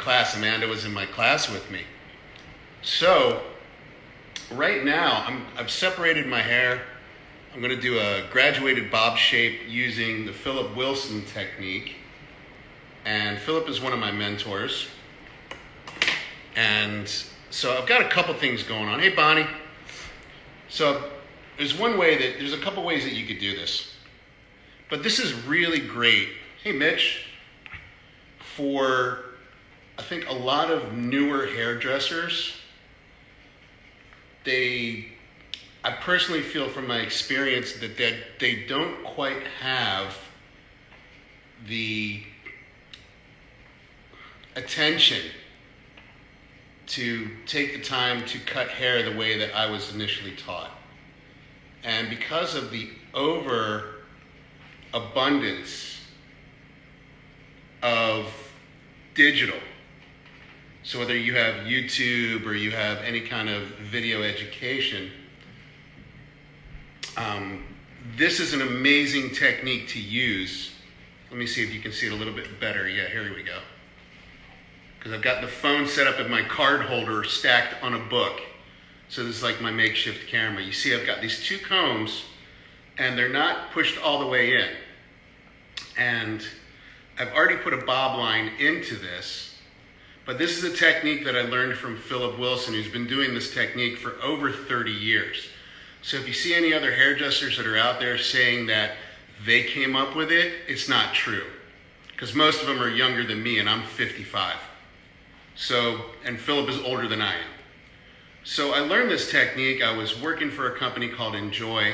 class. Amanda was in my class with me. So right now, I've separated my hair. I'm going to do a graduated bob shape using the Philip Wilson technique. And Philip is one of my mentors. And so I've got a couple things going on. Hey, Bonnie. So there's a couple ways that you could do this. But this is really great. Hey, Mitch. For, I think, a lot of newer hairdressers, I personally feel from my experience that they don't quite have the attention to take the time to cut hair the way that I was initially taught. And because of the overabundance of digital, so whether you have YouTube or you have any kind of video education, this is an amazing technique to use. Let me see if you can see it a little bit better. Yeah, here we go. Because I've got the phone set up in my card holder stacked on a book. So this is like my makeshift camera. You see I've got these two combs and they're not pushed all the way in. And I've already put a bob line into this, but this is a technique that I learned from Philip Wilson, who's been doing this technique for over 30 years. So if you see any other hairdressers that are out there saying that they came up with it, it's not true. Because most of them are younger than me, and I'm 55. And Philip is older than I am. So I learned this technique. I was working for a company called Enjoy,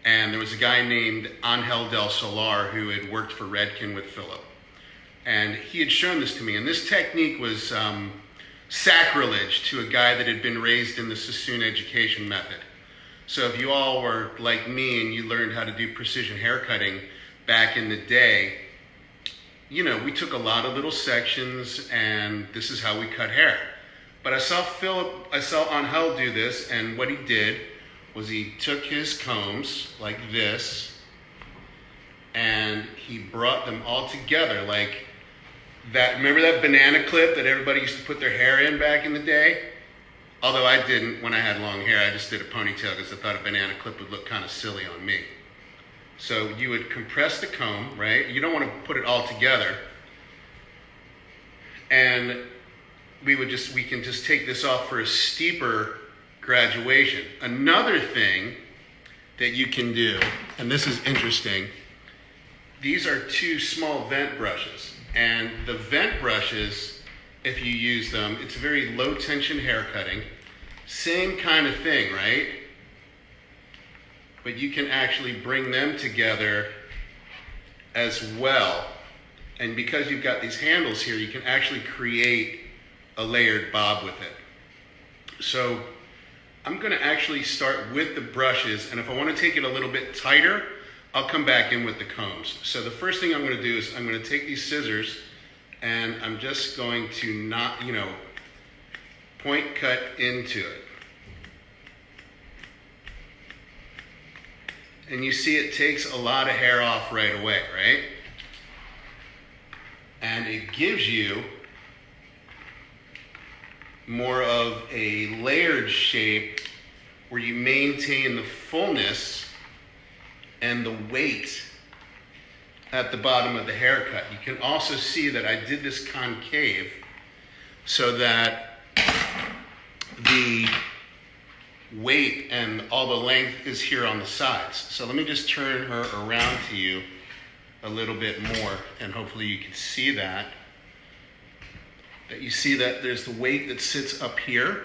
and there was a guy named Angel del Solar who had worked for Redken with Philip. And he had shown this to me, and this technique was sacrilege to a guy that had been raised in the Sassoon education method. So if you all were like me and you learned how to do precision haircutting back in the day, you know, we took a lot of little sections and this is how we cut hair. But I saw Angel do this, and what he did was he took his combs like this and he brought them all together like that. Remember that banana clip that everybody used to put their hair in back in the day? Although I didn't when I had long hair. I just did a ponytail because I thought a banana clip would look kind of silly on me. So you would compress the comb, right? You don't want to put it all together. And we can just take this off for a steeper graduation. Another thing that you can do, and this is interesting, these are two small vent brushes. And the vent brushes, if you use them, it's very low tension hair cutting. Same kind of thing, right? But you can actually bring them together as well. And because you've got these handles here, you can actually create a layered bob with it. So I'm going to actually start with the brushes, and if I want to take it a little bit tighter, I'll come back in with the combs. So the first thing I'm going to do is I'm going to take these scissors and I'm just going to point cut into it. And you see it takes a lot of hair off right away, right? And it gives you more of a layered shape where you maintain the fullness and the weight at the bottom of the haircut. You can also see that I did this concave so that the weight and all the length is here on the sides. So let me just turn her around to you a little bit more, and hopefully you can see that. That you see that there's the weight that sits up here,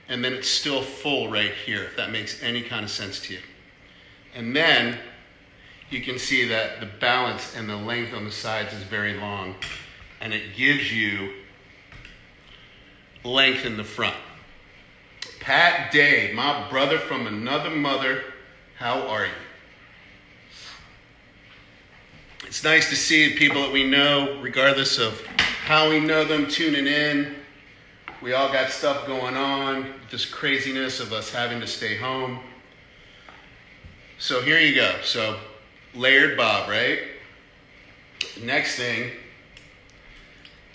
and then it's still full right here, if that makes any kind of sense to you. And then you can see that the balance and the length on the sides is very long, and it gives you length in the front. Pat Day, my brother from another mother, how are you? It's nice to see people that we know, regardless of how we know them, tuning in. We all got stuff going on, this craziness of us having to stay home. So here you go. So layered bob, right? Next thing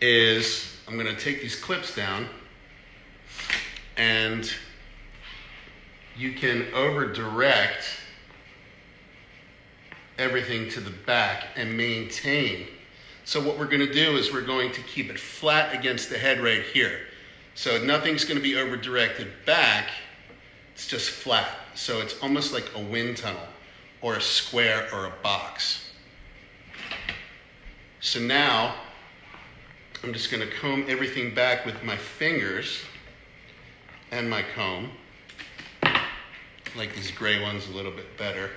is I'm going to take these clips down, and you can over-direct everything to the back and maintain. So what we're going to do is we're going to keep it flat against the head right here. So nothing's going to be over-directed back, it's just flat. So it's almost like a wind tunnel or a square or a box. So now I'm just going to comb everything back with my fingers and my comb. I like these gray ones a little bit better.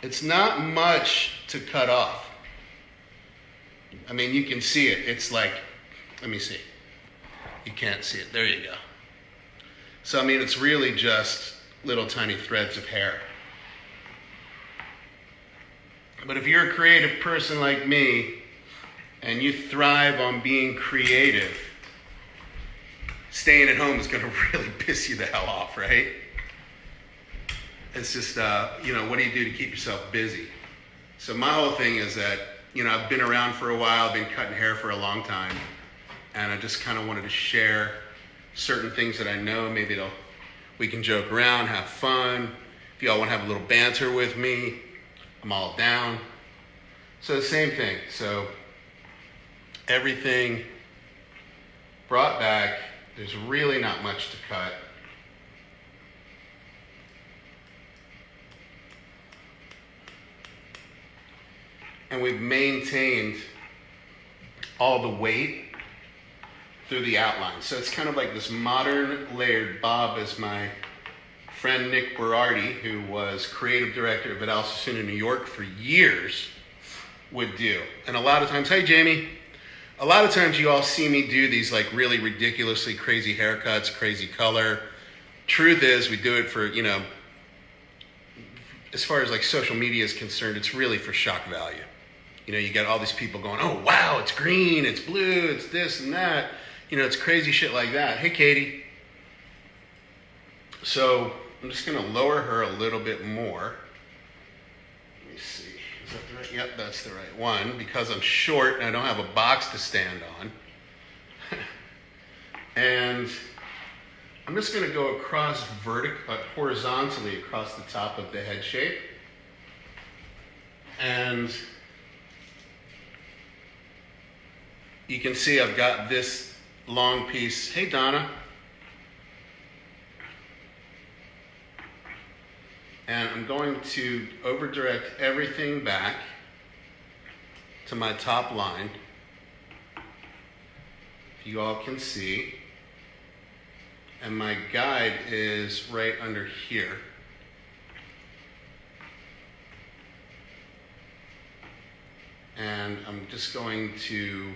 It's not much to cut off. I mean, you can see it. It's like, let me see. You can't see it. There you go. So, I mean, it's really just little tiny threads of hair. But if you're a creative person like me, and you thrive on being creative, staying at home is going to really piss you the hell off, right? It's just, what do you do to keep yourself busy? So my whole thing is that, I've been around for a while, I've been cutting hair for a long time, and I just kind of wanted to share certain things that I know. Maybe we can joke around, have fun. If y'all want to have a little banter with me, I'm all down. So the same thing. So everything brought back. There's really not much to cut. And we've maintained all the weight through the outline. So it's kind of like this modern layered bob, as my friend Nick Berardi, who was creative director of Vidal Sassoon in New York for years, would do. And a lot of times, hey Jamie, a lot of times you all see me do these like really ridiculously crazy haircuts, crazy color. Truth is, we do it for, as far as like social media is concerned, it's really for shock value. You got all these people going, oh wow, it's green, it's blue, it's this and that. It's crazy shit like that. Hey Katie. So I'm just gonna lower her a little bit more. Let me see, is that the right? Yep, that's the right one. Because I'm short and I don't have a box to stand on. And I'm just gonna go across horizontally across the top of the head shape. And you can see I've got this long piece. Hey Donna. And I'm going to over direct everything back to my top line. If you all can see. And my guide is right under here. And I'm just going to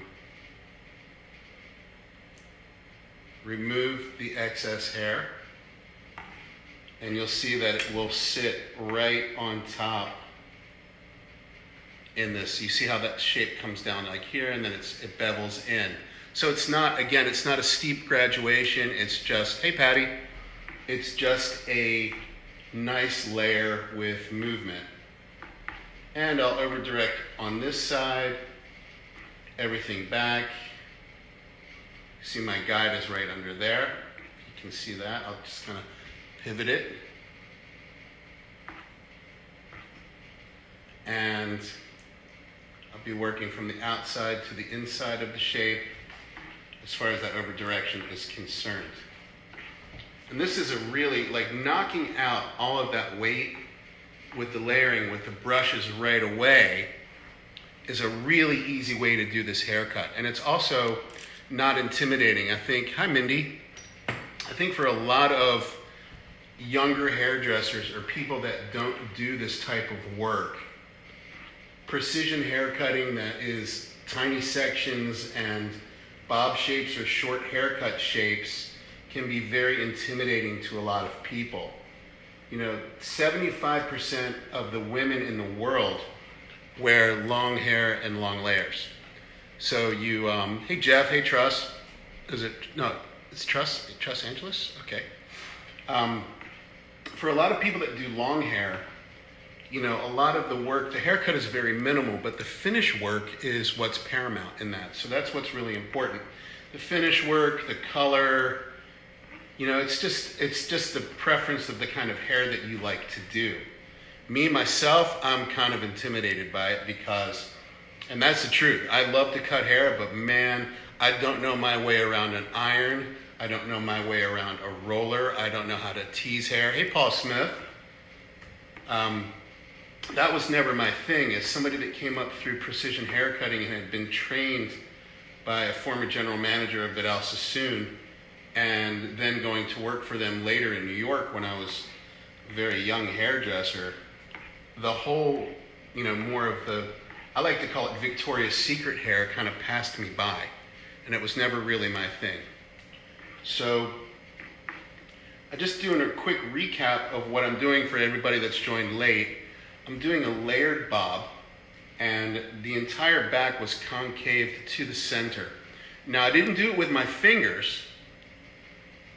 remove the excess hair, and you'll see that it will sit right on top in this. You see how that shape comes down like here, and then it bevels in. So it's not, again, it's not a steep graduation. It's just, hey Patty, it's just a nice layer with movement. And I'll over direct on this side, everything back. See, my guide is right under there. You can see that. I'll just kind of pivot it. And I'll be working from the outside to the inside of the shape as far as that over direction is concerned. And this is a really, like, knocking out all of that weight with the layering, with the brushes right away, is a really easy way to do this haircut. And it's also not intimidating. I think, hi Mindy, I think for a lot of younger hairdressers or people that don't do this type of work, precision haircutting that is tiny sections and bob shapes or short haircut shapes can be very intimidating to a lot of people. 75% of the women in the world wear long hair and long layers. So you, hey Jeff, hey Truss, it's Truss Angeles? Okay. For a lot of people that do long hair, a lot of the work, the haircut is very minimal, but the finish work is what's paramount in that. So that's what's really important. The finish work, the color, it's just the preference of the kind of hair that you like to do. Me, myself, I'm kind of intimidated by it because, and that's the truth, I love to cut hair, but man, I don't know my way around an iron. I don't know my way around a roller. I don't know how to tease hair. Hey, Paul Smith. That was never my thing. As somebody that came up through precision haircutting and had been trained by a former general manager of Vidal Sassoon, and then going to work for them later in New York when I was a very young hairdresser, the whole, more of the, I like to call it Victoria's Secret hair, kind of passed me by. And it was never really my thing. So I'm just doing a quick recap of what I'm doing for everybody that's joined late. I'm doing a layered bob, and the entire back was concave to the center. Now, I didn't do it with my fingers.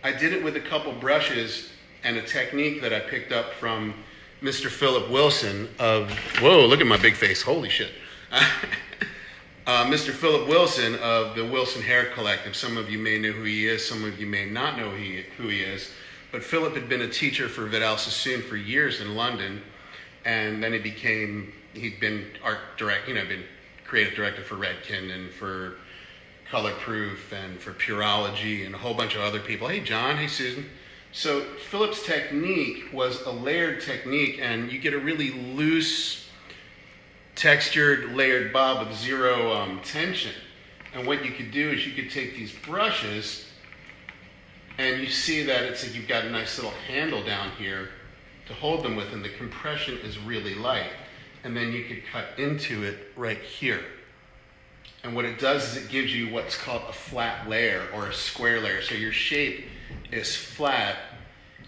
I did it with a couple brushes and a technique that I picked up from Mr. Philip Wilson of, whoa, look at my big face, holy shit. Mr. Philip Wilson of the Wilson Hair Collective. Some of you may know who he is, some of you may not know who he is. But Philip had been a teacher for Vidal Sassoon for years in London, and then he'd been art direct, been creative director for Redken and for Color Proof and for Purology and a whole bunch of other people. Hey, John. Hey, Susan. So Philip's technique was a layered technique, and you get a really loose, textured, layered bob with zero tension. And what you could do is you could take these brushes, and you see that it's like you've got a nice little handle down here to hold them with, and the compression is really light. And then you could cut into it right here. And what it does is it gives you what's called a flat layer or a square layer. So your shape is flat.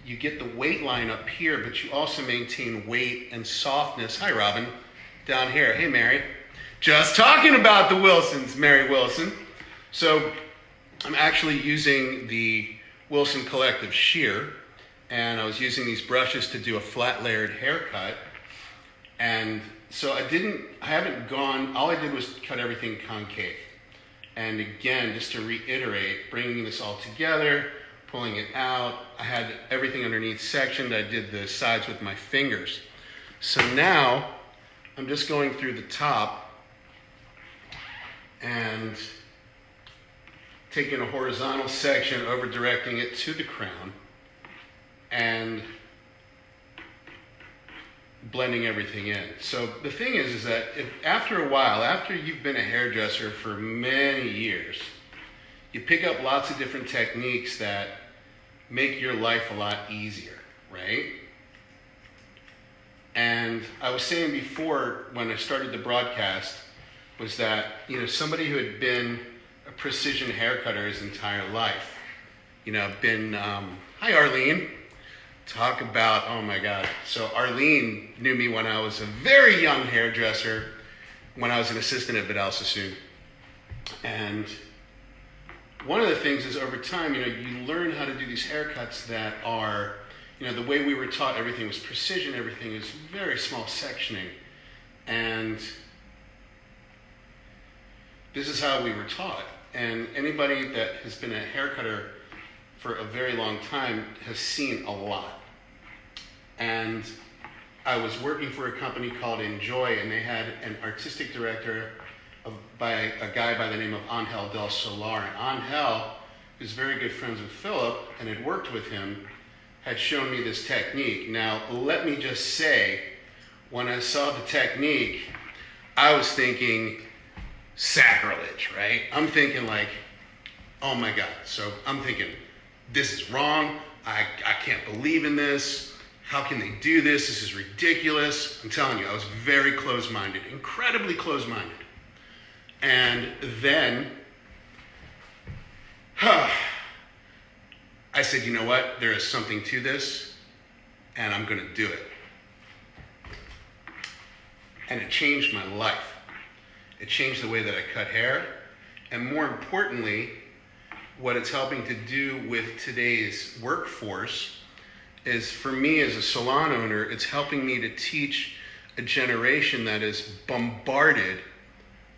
You get the weight line up here, but you also maintain weight and softness. Hi, Robin. Down here. Hey, Mary. Just talking about the Wilsons, Mary Wilson. So I'm actually using the Wilson Collective shear, and I was using these brushes to do a flat layered haircut. And so I haven't gone, all I did was cut everything concave. And again, just to reiterate, bringing this all together, pulling it out, I had everything underneath sectioned. I did the sides with my fingers. So now I'm just going through the top and taking a horizontal section, over directing it to the crown, and blending everything in. So the thing is that if after a while, after you've been a hairdresser for many years, you pick up lots of different techniques that make your life a lot easier, right? And I was saying before when I started the broadcast was that, somebody who had been a precision haircutter his entire life, hi Arlene. Talk about, oh my God. So Arlene knew me when I was a very young hairdresser, when I was an assistant at Vidal Sassoon. And one of the things is over time, you learn how to do these haircuts that are, the way we were taught, everything was precision, everything is very small sectioning. And this is how we were taught. And anybody that has been a haircutter for a very long time has seen a lot. And I was working for a company called Enjoy, and they had an artistic director by a guy by the name of Angel del Solar. And Angel, who's very good friends with Philip and had worked with him, had shown me this technique. Now, let me just say, when I saw the technique, I was thinking sacrilege, right? I'm thinking like, oh my God. So I'm thinking, this is wrong. I can't believe in this. How can they do this? This is ridiculous. I'm telling you, I was very close-minded, incredibly close-minded. And then, I said, you know what? There is something to this, and I'm going to do it. And it changed my life. It changed the way that I cut hair, and more importantly, what it's helping to do with today's workforce is, for me as a salon owner, it's helping me to teach a generation that is bombarded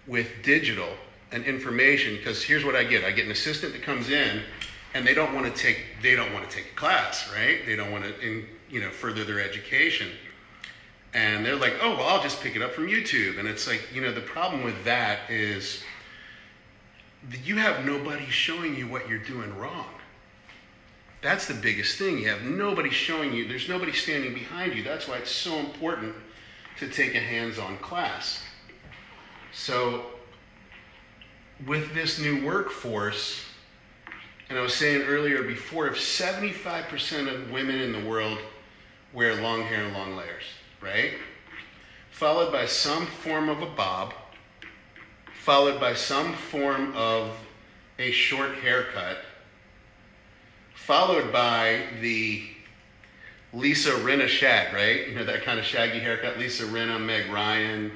with digital and information, because here's what I get an assistant that comes in and they don't want to take a class, right? They don't want to further their education, and they're like, oh well, I'll just pick it up from YouTube. And it's like, the problem with that is you have nobody showing you what you're doing wrong. That's the biggest thing. You have nobody showing you. There's nobody standing behind you. That's why it's so important to take a hands-on class. So with this new workforce, and I was saying earlier before, if 75% of women in the world wear long hair and long layers, right? Followed by some form of a bob, followed by some form of a short haircut, followed by the Lisa Rinna shag, right? That kind of shaggy haircut, Lisa Rinna, Meg Ryan,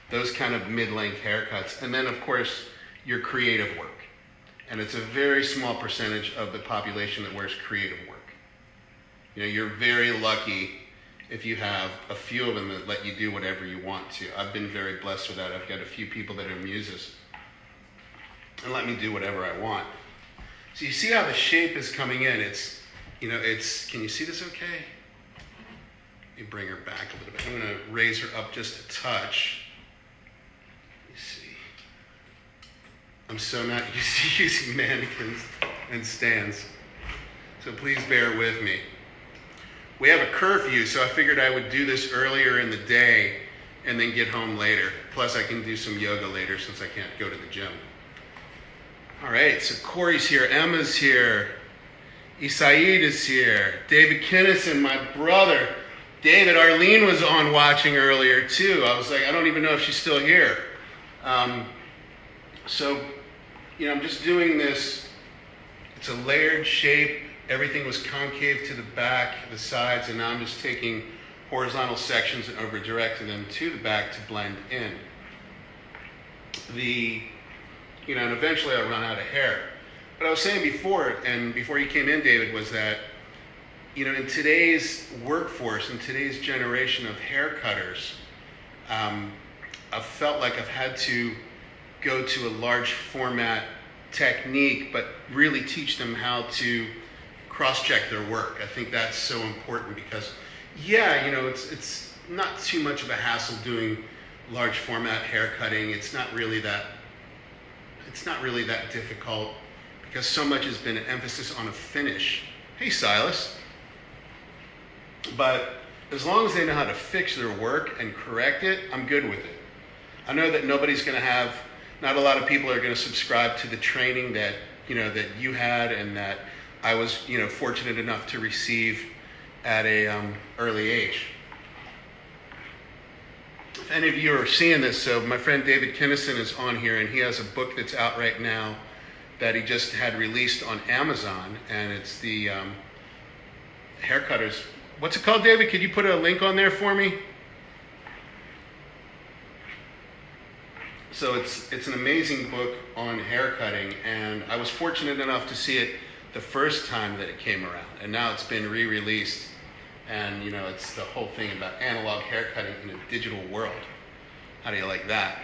those kind of mid-length haircuts. And then, of course, your creative work. And it's a very small percentage of the population that wears creative work. You're very lucky if you have a few of them that let you do whatever you want to. I've been very blessed with that. I've got a few people that are muses and let me do whatever I want. So you see how the shape is coming in. Can you see this okay? Let me bring her back a little bit. I'm going to raise her up just a touch. Let me see. I'm so not used to using mannequins and stands, so please bear with me. We have a curfew, so I figured I would do this earlier in the day and then get home later. Plus I can do some yoga later since I can't go to the gym. All right, so Corey's here, Emma's here, Isaid is here, David Kinnison, my brother. David, Arlene was on watching earlier too. I was like, I don't even know if she's still here. So, I'm just doing this. It's a layered shape. Everything was concave to the back, the sides, and now I'm just taking horizontal sections and over directing them to the back to blend in. And eventually I'll run out of hair. But I was saying before, and before you came in, David, was that, in today's workforce, in today's generation of hair cutters, I've felt like I've had to go to a large format technique, but really teach them how to cross-check their work. I think that's so important because, it's not too much of a hassle doing large format hair cutting. It's not really that difficult because so much has been an emphasis on a finish. Hey, Silas. But as long as they know how to fix their work and correct it, I'm good with it. I know that not a lot of people are going to subscribe to the training that you had and that I was fortunate enough to receive at a early age. If any of you are seeing this, so my friend David Kinnison is on here, and he has a book that's out right now that he just had released on Amazon, and it's the haircutters. What's it called, David? Could you put a link on there for me? So it's an amazing book on haircutting, and I was fortunate enough to see it the first time that it came around, and now it's been re-released, and it's the whole thing about analog haircutting in a digital world. How do you like that?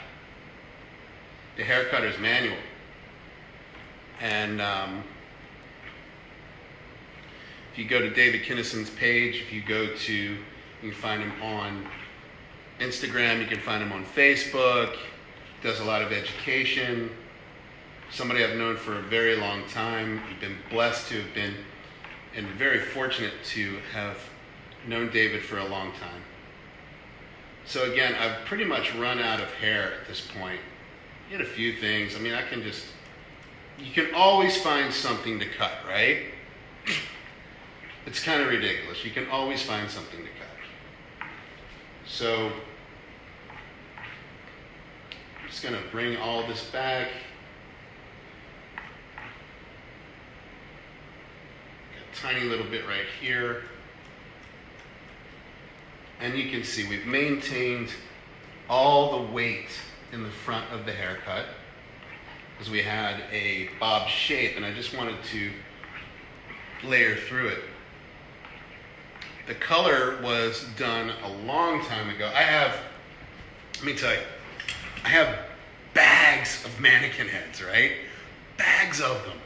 The Haircutter's Manual. And if you go to David Kinnison's page, you can find him on Instagram, you can find him on Facebook, does a lot of education. Somebody I've known for a very long time. I've been blessed to have been, and very fortunate to have known David for a long time. So again, I've pretty much run out of hair at this point. Did a few things. You can always find something to cut, right? It's kind of ridiculous. You can always find something to cut. So I'm just going to bring all this back. Got a tiny little bit right here. And you can see we've maintained all the weight in the front of the haircut because we had a bob shape, and I just wanted to layer through it. The color was done a long time ago. Let me tell you, I have bags of mannequin heads, right? Bags of them.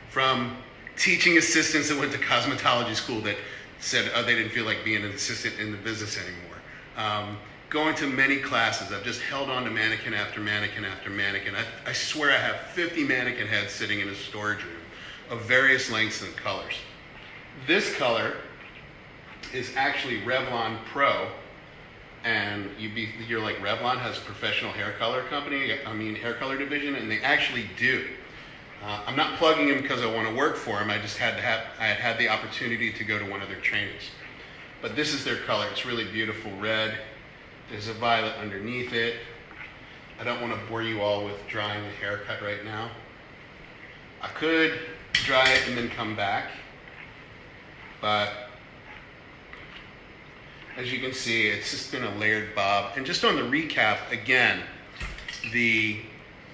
From teaching assistants that went to cosmetology school that said they didn't feel like being an assistant in the business anymore. Going to many classes, I've just held on to mannequin after mannequin after mannequin. I swear I have 50 mannequin heads sitting in a storage room of various lengths and colors. This color is actually Revlon Pro, and you're like, Revlon has a professional hair color hair color division, and they actually do. I'm not plugging them because I want to work for them. I just I had the opportunity to go to one of their trainings. But this is their color. It's really beautiful red. There's a violet underneath it. I don't want to bore you all with drying the haircut right now. I could dry it and then come back, but as you can see, it's just been a layered bob. And just on the recap, again,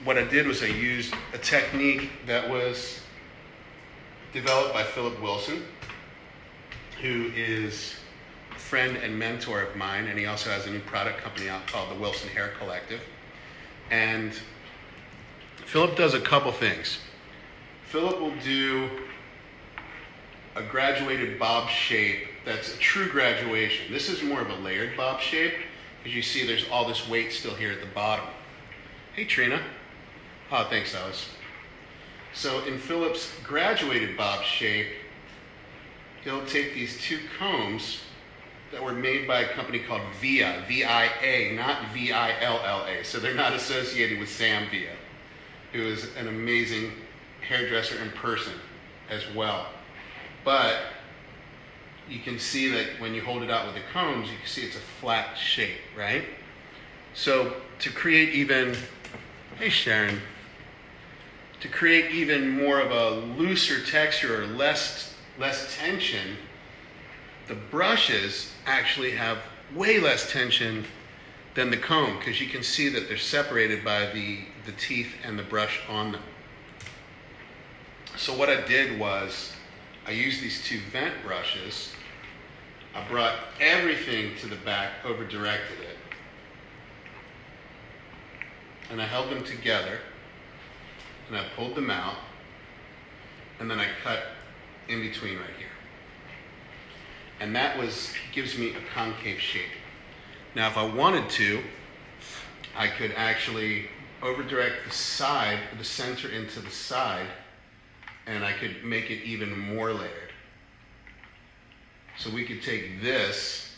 what I did was I used a technique that was developed by Philip Wilson, who is a friend and mentor of mine, and he also has a new product company out called the Wilson Hair Collective. And Philip does a couple things. Philip will do a graduated bob shape that's a true graduation. This is more of a layered bob shape, because you see there's all this weight still here at the bottom. Hey, Trina. Oh, thanks, Alice. So in Philip's graduated bob shape, he'll take these two combs that were made by a company called Via, V-I-A, not V-I-L-L-A. So they're not associated with Sam Via, who is an amazing hairdresser in person as well. But you can see that when you hold it out with the combs, you can see it's a flat shape, right? So to create even, hey Sharon, to create even more of a looser texture or less tension, the brushes actually have way less tension than the comb, because you can see that they're separated by the teeth and the brush on them. So what I did was, I used these two vent brushes. I brought everything to the back, over-directed it, and I held them together, and I pulled them out, and then I cut in between right here. And that gives me a concave shape. Now if I wanted to, I could actually over-direct the side, the center into the side, and I could make it even more layered. So we could take this,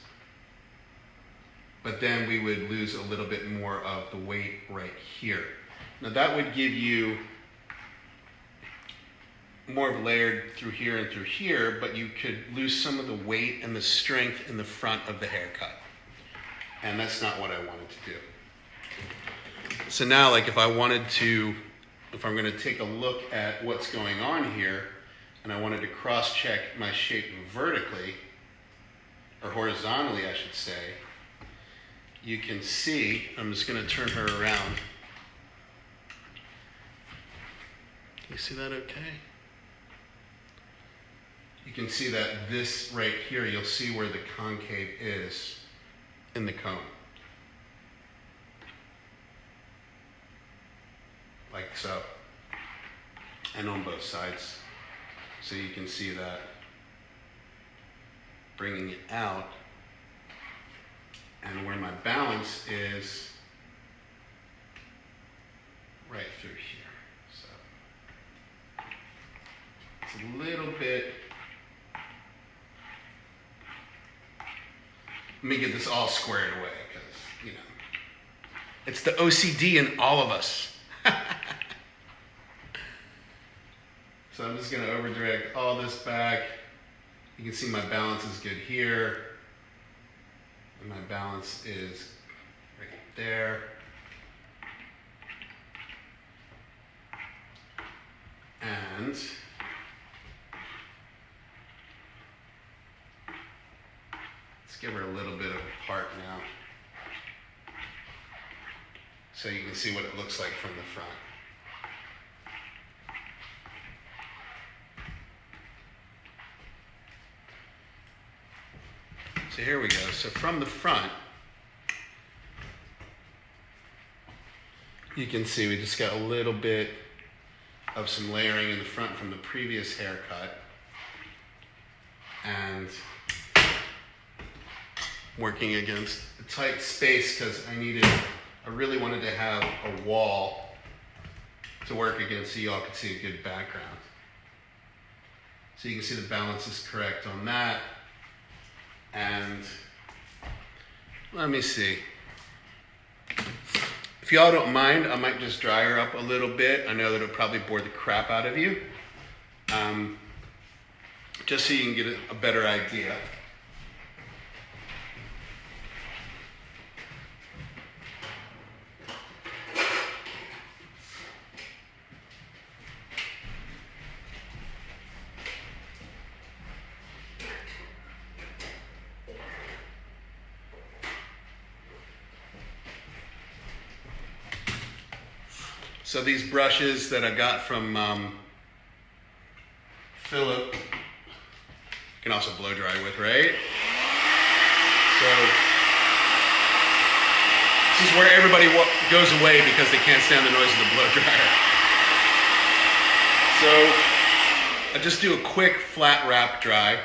but then we would lose a little bit more of the weight right here. Now that would give you more of layered through here and through here, but you could lose some of the weight and the strength in the front of the haircut. And that's not what I wanted to do. So now, like if I'm going to take a look at what's going on here, and I wanted to cross-check my shape vertically, or horizontally I should say, you can see, I'm just going to turn her around. Can you see that okay? You can see that this right here, you'll see where the concave is in the comb. Like so. And on both sides. So you can see that. Bringing it out. And where my balance is right through here. So it's a little bit. Let me get this all squared away, because, it's the OCD in all of us. So I'm just going to over-direct all this back. You can see my balance is good here. And my balance is right there. And give her a little bit of a part now, so you can see what it looks like from the front. So here we go. So from the front, you can see we just got a little bit of some layering in the front from the previous haircut. And working against a tight space because I really wanted to have a wall to work against so you all could see a good background. So you can see the balance is correct on that. And let me see. If y'all don't mind, I might just dry her up a little bit. I know that it'll probably bore the crap out of you. Just so you can get a better idea. So these brushes that I got from Philip, you can also blow dry with, right? So this is where everybody goes away because they can't stand the noise of the blow dryer. So I just do a quick flat wrap dry.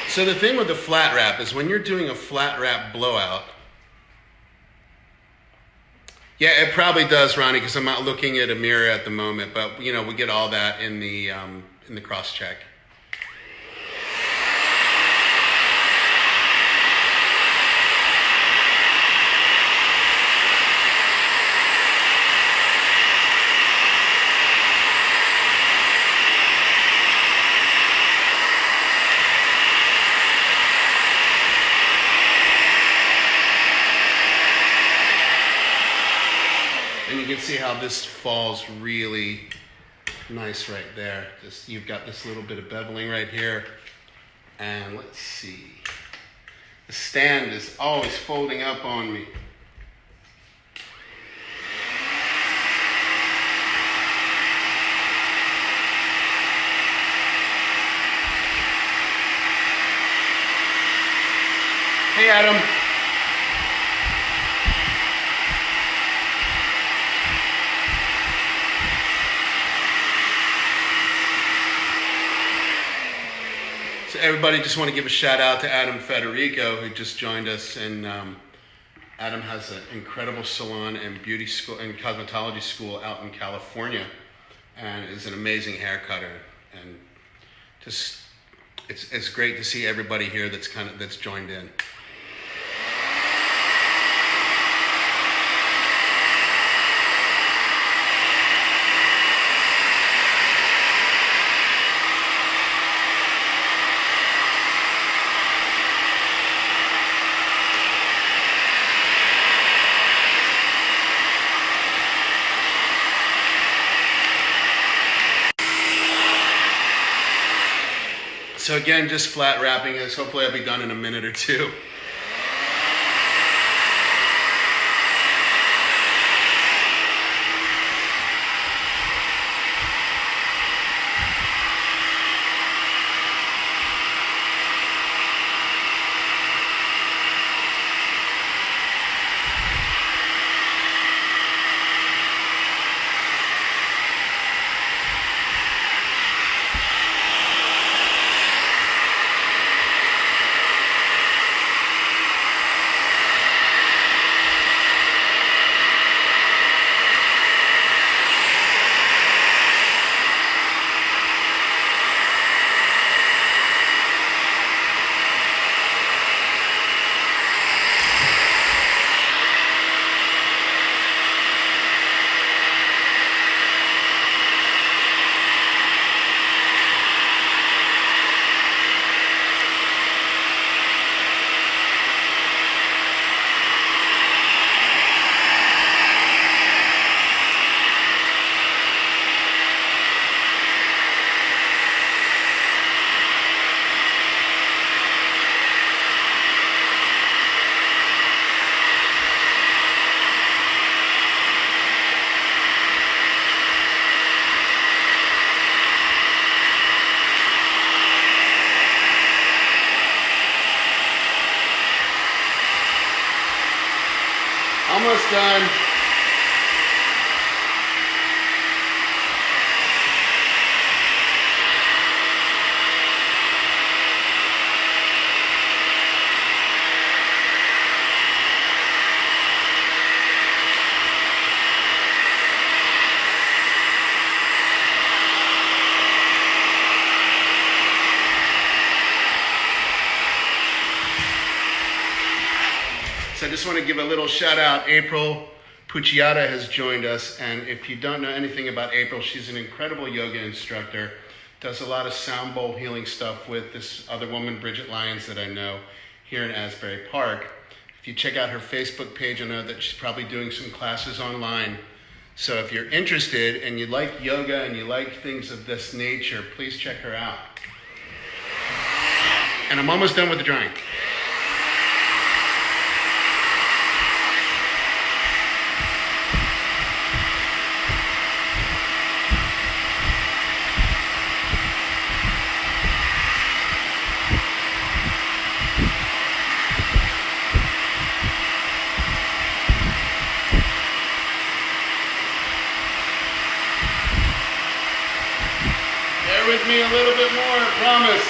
So the thing with the flat wrap is when you're doing a flat wrap blowout, yeah, it probably does, Ronnie, because I'm not looking at a mirror at the moment, but we get all that in the cross check. And you can see how this falls really nice right there. You've got this little bit of beveling right here. And let's see. The stand is always folding up on me. Hey, Adam. So everybody, just want to give a shout out to Adam Federico, who just joined us. And Adam has an incredible salon and beauty school and cosmetology school out in California, and is an amazing hair cutter. And just it's great to see everybody here that's joined in. So again, just flat wrapping this. Hopefully I'll be done in a minute or two. Almost done. I just want to give a little shout out. April Pucciata has joined us, and if you don't know anything about April, she's an incredible yoga instructor, does a lot of sound bowl healing stuff with this other woman, Bridget Lyons, that I know here in Asbury Park. If you check out her Facebook page, I know that she's probably doing some classes online. So if you're interested and you like yoga and you like things of this nature, please check her out. And I'm almost done with the drawing. With me a little bit more, I promise.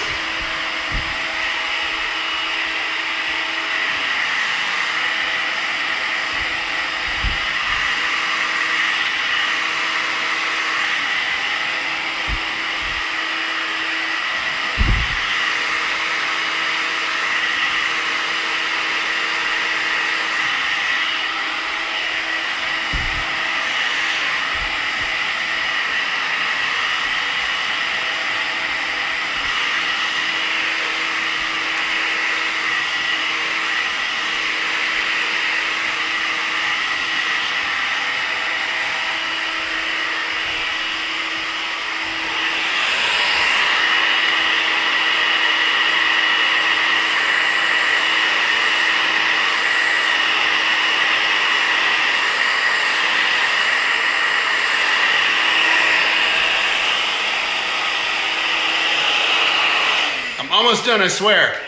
Almost done, I swear.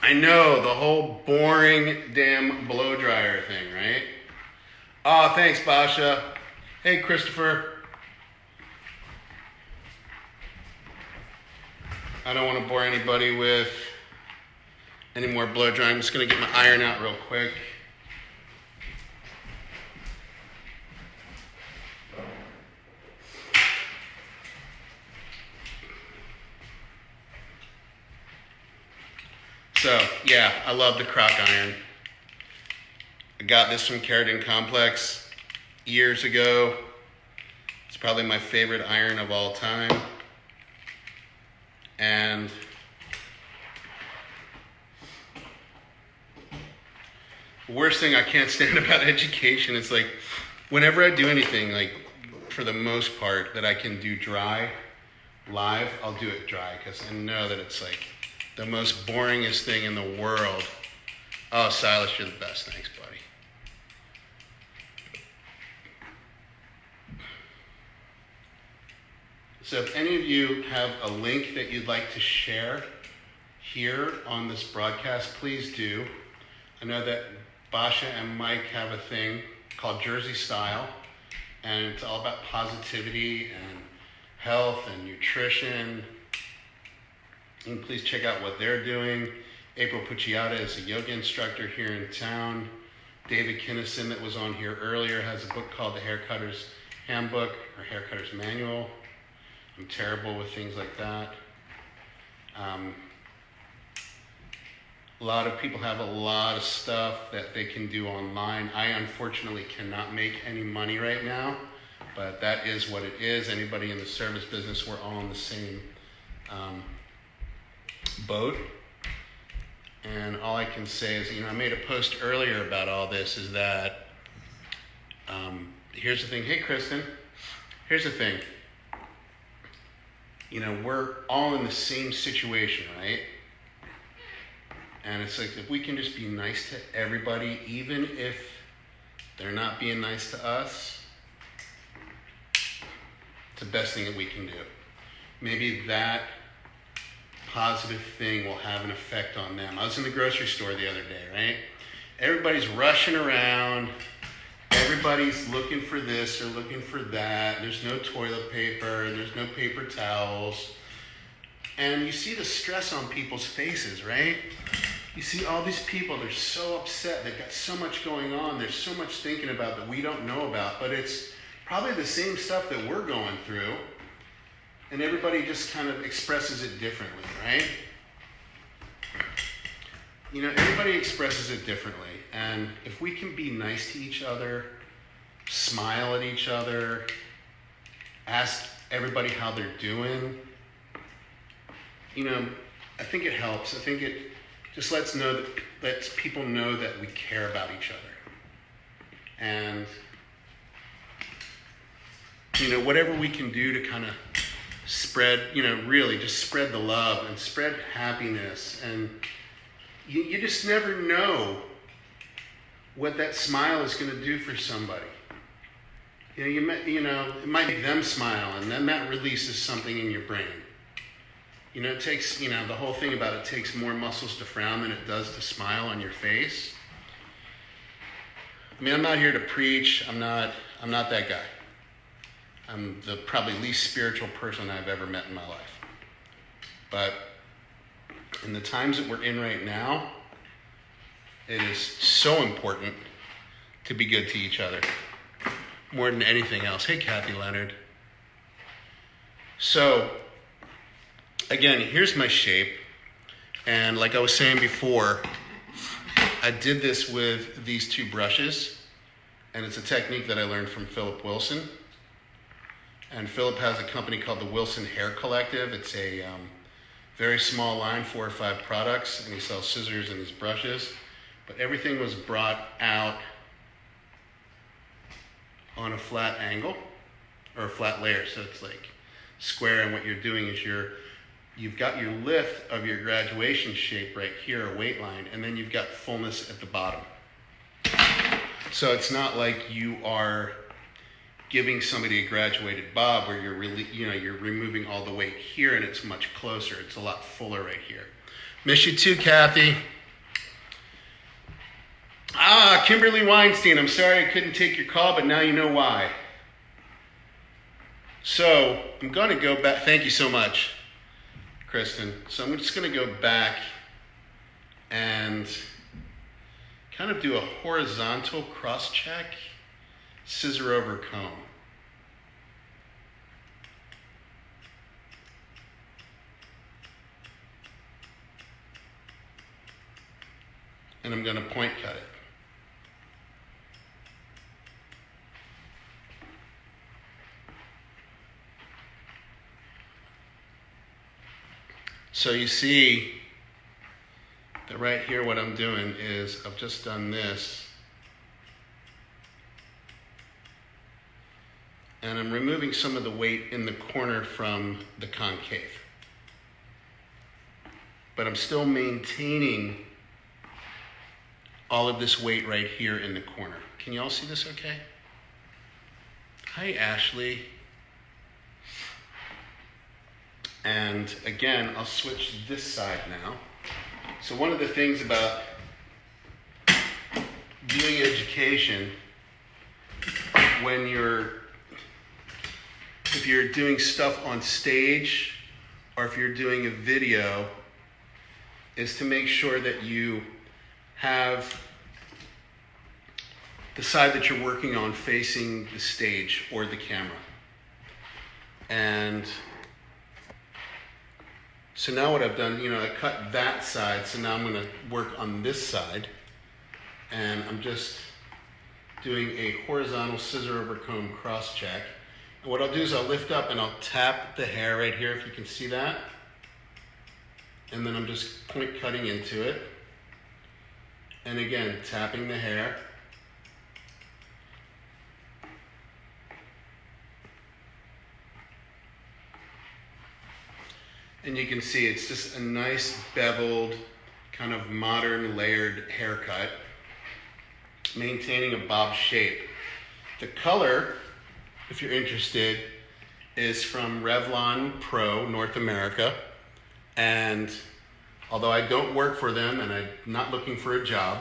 I know, the whole boring damn blow dryer thing, right? Oh, thanks, Basha. Hey, Christopher. I don't want to bore anybody with any more blow dry. I'm just going to get my iron out real quick. So, yeah, I love the crock iron. I got this from Keratin Complex years ago. It's probably my favorite iron of all time. And the worst thing I can't stand about education is like, whenever I do anything, like for the most part that I can do dry, live, I'll do it dry because I know that it's like the most boringest thing in the world. Oh, Silas, you're the best. Thanks, buddy. So if any of you have a link that you'd like to share here on this broadcast, please do. I know that Basha and Mike have a thing called Jersey Style, and it's all about positivity and health and nutrition. And please check out what they're doing. April Pucciata is a yoga instructor here in town. David Kinnison, that was on here earlier, has a book called The Haircutter's Handbook or Haircutter's Manual. I'm terrible with things like that. A lot of people have a lot of stuff that they can do online. I unfortunately cannot make any money right now, but that is what it is. Anybody in the service business, we're all in the same boat. And all I can say is, I made a post earlier about all this, is that here's the thing. Hey, Kristen, here's the thing. We're all in the same situation, right? And it's like, if we can just be nice to everybody, even if they're not being nice to us, it's the best thing that we can do. Maybe that positive thing will have an effect on them. I was in the grocery store the other day, right? Everybody's rushing around. Everybody's looking for this or looking for that. There's no toilet paper. There's no paper towels. And you see the stress on people's faces, right? You see all these people, they're so upset. They've got so much going on. There's so much thinking about that we don't know about. But it's probably the same stuff that we're going through. And everybody just kind of expresses it differently, right? You know, everybody expresses it differently. And if we can be nice to each other, smile at each other, ask everybody how they're doing, you know, I think it helps. I think it just lets people know that we care about each other. And, you know, whatever we can do to kind of spread, you know, really just spread the love and spread happiness. And you just never know what that smile is going to do for somebody. You know, it might make them smile, and then that releases something in your brain. You know, it takes, you know, the whole thing about it takes more muscles to frown than it does to smile on your face. I mean, I'm not here to preach. I'm not that guy. I'm the probably least spiritual person I've ever met in my life. But in the times that we're in right now, it is so important to be good to each other, more than anything else. Hey, Kathy Leonard. So, again, here's my shape. And like I was saying before, I did this with these two brushes. And it's a technique that I learned from Philip Wilson. And Philip has a company called the Wilson Hair Collective. It's a very small line, 4 or 5 products. And he sells scissors and these brushes. But everything was brought out on a flat angle or a flat layer. So it's like square, and what you're doing is you've got your lift of your graduation shape right here, a weight line, and then you've got fullness at the bottom. So it's not like you are giving somebody a graduated bob where you're really, you know, you're removing all the weight here and it's much closer. It's a lot fuller right here. Miss you too, Kathy. Kimberly Weinstein, I'm sorry I couldn't take your call, but now you know why. So I'm going to go back. Thank you so much, Kristen. So I'm just going to go back and kind of do a horizontal cross check, scissor over comb. And I'm going to point cut it. So you see that right here what I'm doing is I've just done this. And I'm removing some of the weight in the corner from the concave. But I'm still maintaining all of this weight right here in the corner. Can you all see this okay? Hi, Ashley. And again, I'll switch this side now. So one of the things about doing education, if you're doing stuff on stage or if you're doing a video, is to make sure that you have the side that you're working on facing the stage or the camera. And so now what I've done, you know, I cut that side, so now I'm going to work on this side. And I'm just doing a horizontal scissor over comb cross check. And what I'll do is I'll lift up and I'll tap the hair right here, if you can see that. And then I'm just point cutting into it. And again, tapping the hair. And you can see it's just a nice beveled, kind of modern layered haircut. maintaining a bob shape. The color, if you're interested, is from Revlon Pro North America. And although I don't work for them and I'm not looking for a job,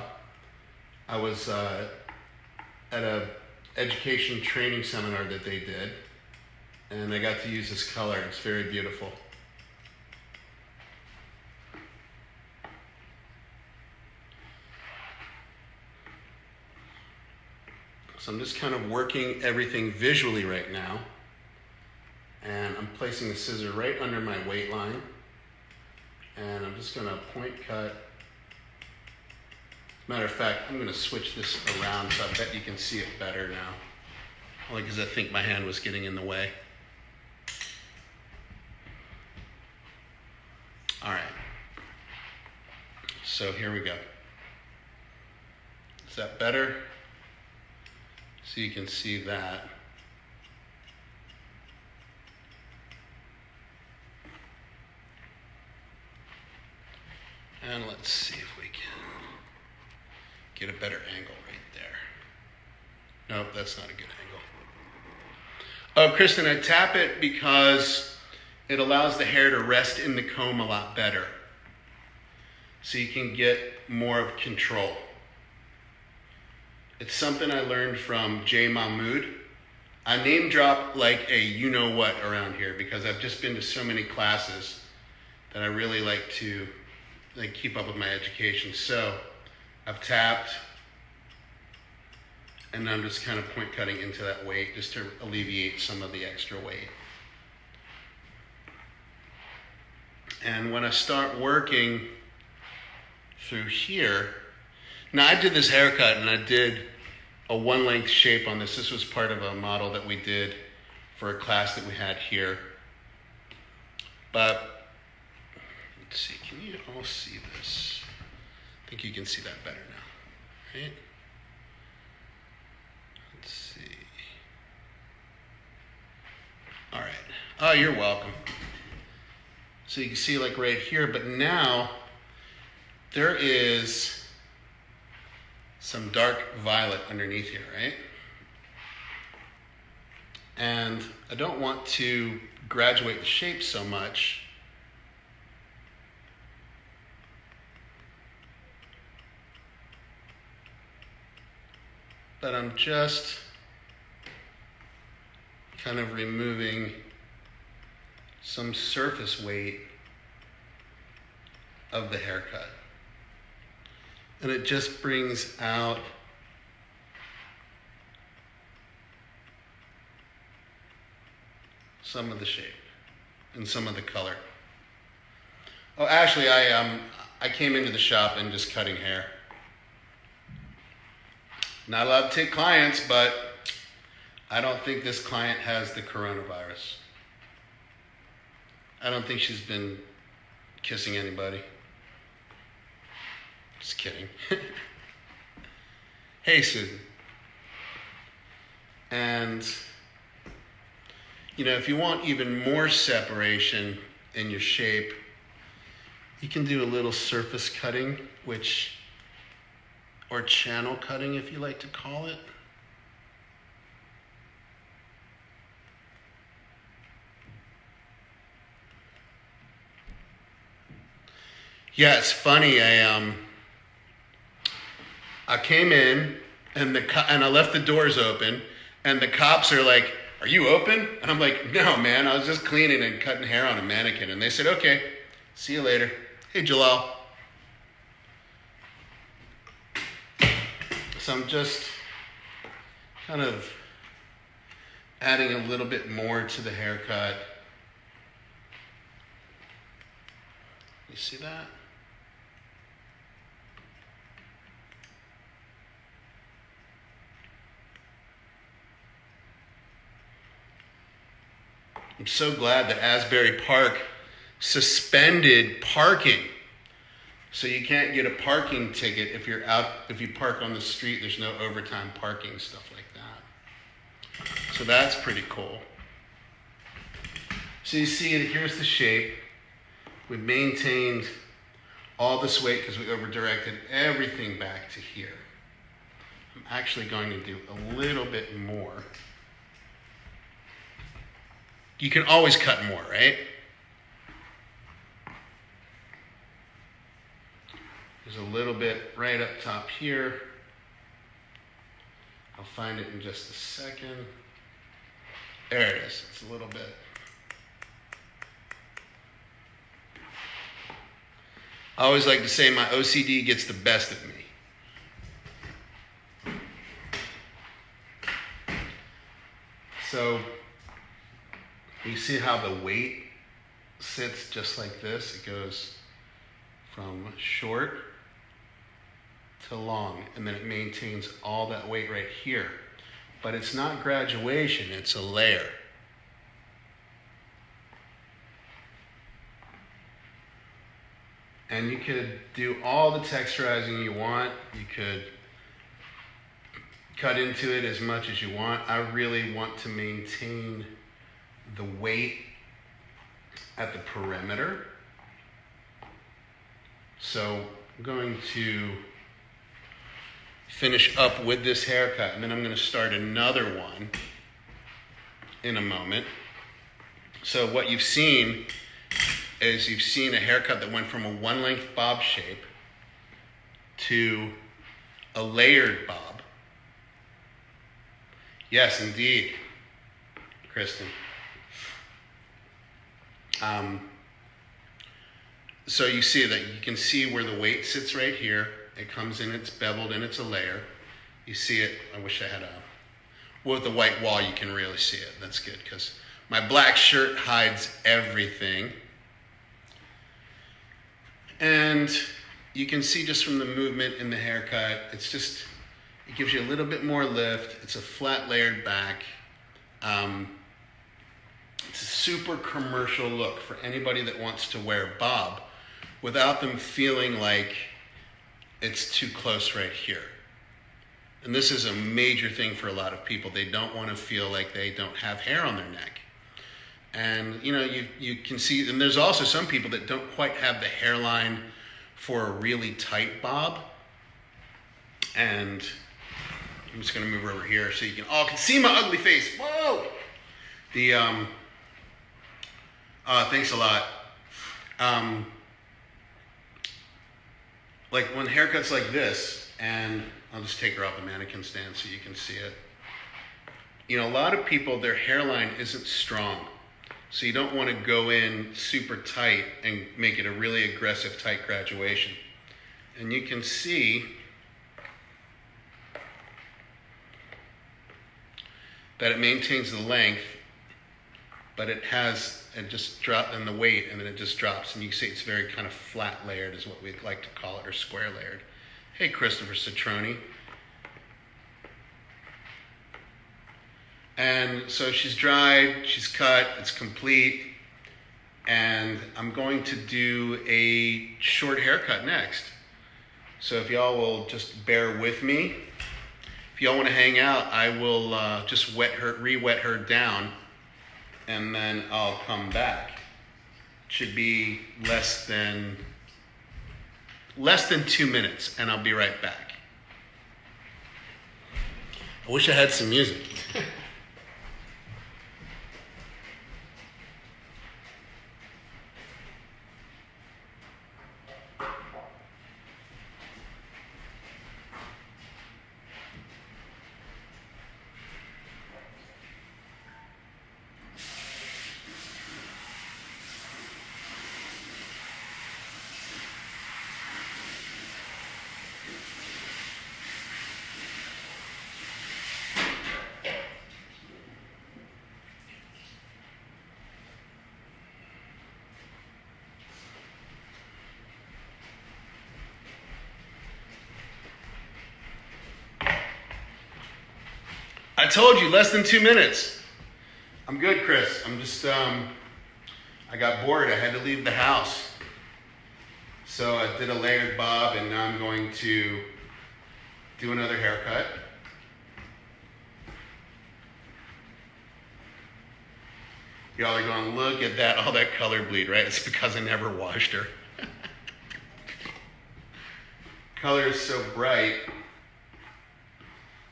I was at a education training seminar that they did, and I got to use this color. It's very beautiful. So I'm just kind of working everything visually right now. And I'm placing the scissor right under my weight line. And I'm just going to point cut. Matter of fact, I'm going to switch this around so I bet you can see it better now. Only because I think my hand was getting in the way. All right. So here we go. Is that better? So you can see that. And let's see if we can get a better angle right there. Nope, that's not a good angle. Oh, Kristen, I tap it because it allows the hair to rest in the comb a lot better. So you can get more of control. It's something I learned from Jay Mahmood. I name drop like a you-know-what around here because I've just been to so many classes that I really like to keep up with my education. So I've tapped, and I'm just kind of point cutting into that weight just to alleviate some of the extra weight. And when I start working through here, now I did this haircut and I did a one length shape on this. This was part of a model that we did for a class that we had here. But let's see, can you all see this? I think you can see that better now, right? Let's see. All right. Oh, you're welcome. So you can see like right here, but now there is some dark violet underneath here, right? And I don't want to graduate the shape so much. But I'm just kind of removing some surface weight of the haircut. And it just brings out some of the shape and some of the color. Oh, actually, I came into the shop and just cutting hair. Not allowed to take clients, but I don't think this client has the coronavirus. I don't think she's been kissing anybody. Just kidding. Hey, Susan. And, if you want even more separation in your shape, you can do a little surface cutting, or channel cutting, if you like to call it. Yeah, it's funny. I came in and I left the doors open, and the cops are like, "Are you open?" And I'm like, "No, man, I was just cleaning and cutting hair on a mannequin." And they said, "Okay, see you later. Hey, Jalal." So I'm just kind of adding a little bit more to the haircut. You see that? I'm so glad that Asbury Park suspended parking. So you can't get a parking ticket if you park on the street. There's no overtime parking, stuff like that. So that's pretty cool. So you see, here's the shape. We maintained all this weight because we over-directed everything back to here. I'm actually going to do a little bit more. You can always cut more, right? There's a little bit right up top here. I'll find it in just a second. There it is. It's a little bit. I always like to say my OCD gets the best of me. So you see how the weight sits just like this? It goes from short to long, and then it maintains all that weight right here. But it's not graduation, it's a layer. And you could do all the texturizing you want. You could cut into it as much as you want. I really want to maintain the weight at the perimeter. So I'm going to finish up with this haircut, and then I'm going to start another one in a moment. So what you've seen is you've seen a haircut that went from a one-length bob shape to a layered bob. Yes, indeed, Kristen. So you see that you can see where the weight sits right here. It comes in, it's beveled, and it's a layer. You see it. I wish I had a... With the white wall, you can really see it. That's good, because my black shirt hides everything. And you can see just from the movement in the haircut, it's just, it gives you a little bit more lift. It's a flat layered back. It's a super commercial look for anybody that wants to wear bob without them feeling like it's too close right here. And this is a major thing for a lot of people. They don't want to feel like they don't have hair on their neck. And you know, you can see, and there's also some people that don't quite have the hairline for a really tight bob. And I'm just gonna move over here so you can all can see my ugly face. Whoa! Thanks a lot. Like when haircuts like this, and I'll just take her off the mannequin stand so you can see it. You know, a lot of people, their hairline isn't strong. So you don't want to go in super tight and make it a really aggressive tight graduation. And you can see that it maintains the length, but it just dropped in the weight, and then it just drops. And you see it's very kind of flat layered is what we like to call it, or square layered. Hey, Christopher Citroni. And so she's dried, she's cut, it's complete, and I'm going to do a short haircut next. So if y'all will just bear with me, if y'all want to hang out, I will just re-wet her down, and then I'll come back. It should be less than 2 minutes, and I'll be right back. I wish I had some music. I told you, less than 2 minutes. I'm good, Chris. I'm just, I got bored. I had to leave the house. So I did a layered bob, and now I'm going to do another haircut. Y'all are going, look at that, all that color bleed, right? It's because I never washed her. Color is so bright.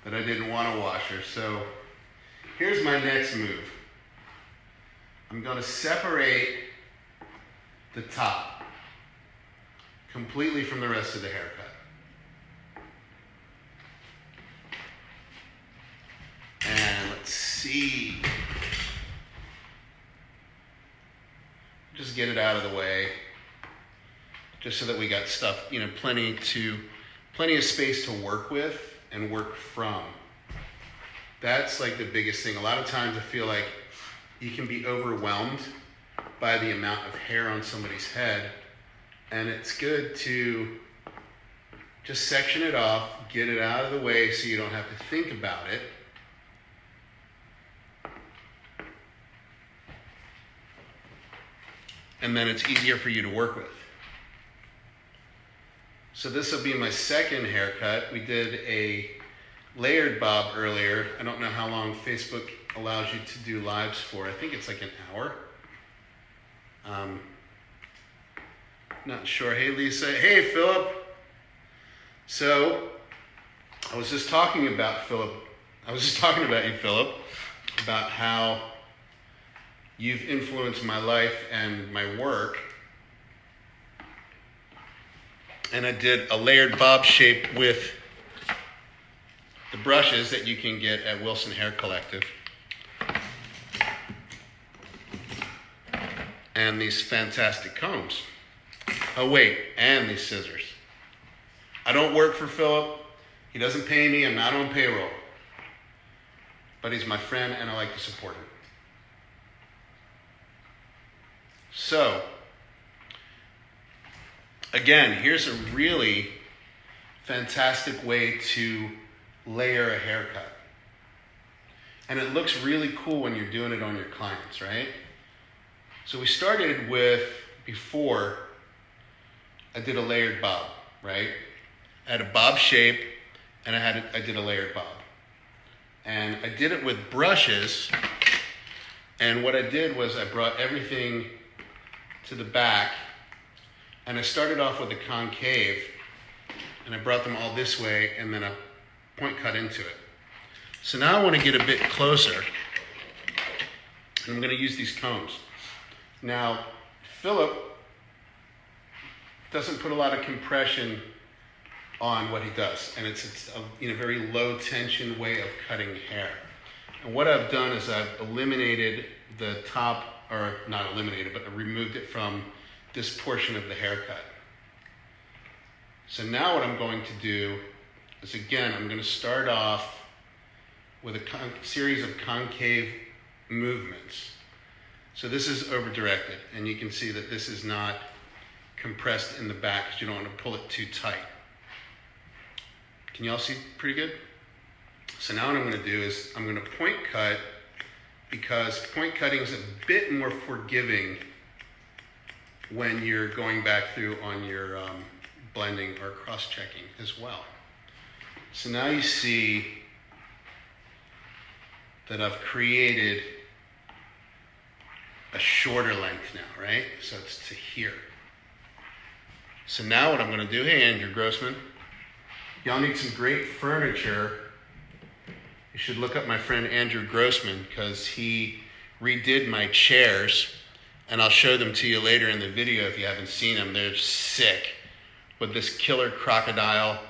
that I didn't want a washer. So here's my next move. I'm going to separate the top completely from the rest of the haircut. And let's see. Just get it out of the way. Just so that we got stuff, plenty of space to work with and work from. That's like the biggest thing. A lot of times I feel like you can be overwhelmed by the amount of hair on somebody's head, and it's good to just section it off, get it out of the way so you don't have to think about it. And then it's easier for you to work with. So this will be my second haircut. We did a layered bob earlier. I don't know how long Facebook allows you to do lives for. I think it's like an hour. Not sure. Hey, Lisa. Hey, Philip. So I was just talking about you, Philip, about how you've influenced my life and my work. And I did a layered bob shape with the brushes that you can get at Wilson Hair Collective. And these fantastic combs. Oh wait, and these scissors. I don't work for Philip. He doesn't pay me. I'm not on payroll. But he's my friend and I like to support him. So, again, here's a really fantastic way to layer a haircut. And it looks really cool when you're doing it on your clients, right? So we started with, before, I did a layered bob, right? I had a bob shape, and I did a layered bob. And I did it with brushes, and what I did was I brought everything to the back, and I started off with a concave, and I brought them all this way, and then a point cut into it. So now I want to get a bit closer, and I'm going to use these combs. Now, Philip doesn't put a lot of compression on what he does, and it's a very low tension way of cutting hair. And what I've done is I've eliminated the top, or not eliminated, but I removed it from this portion of the haircut. So now what I'm going to do is, again, I'm going to start off with a series of concave movements. So this is over directed, and you can see that this is not compressed in the back because you don't want to pull it too tight. Can you all see pretty good? So now what I'm going to do is I'm going to point cut, because point cutting is a bit more forgiving when you're going back through on your blending or cross-checking as well. So now you see that I've created a shorter length now, right? So it's to here. So now what I'm going to do, hey Andrew Grossman, y'all need some great furniture. You should look up my friend Andrew Grossman, because he redid my chairs, and I'll show them to you later in the video if you haven't seen them. They're sick, with this killer crocodile,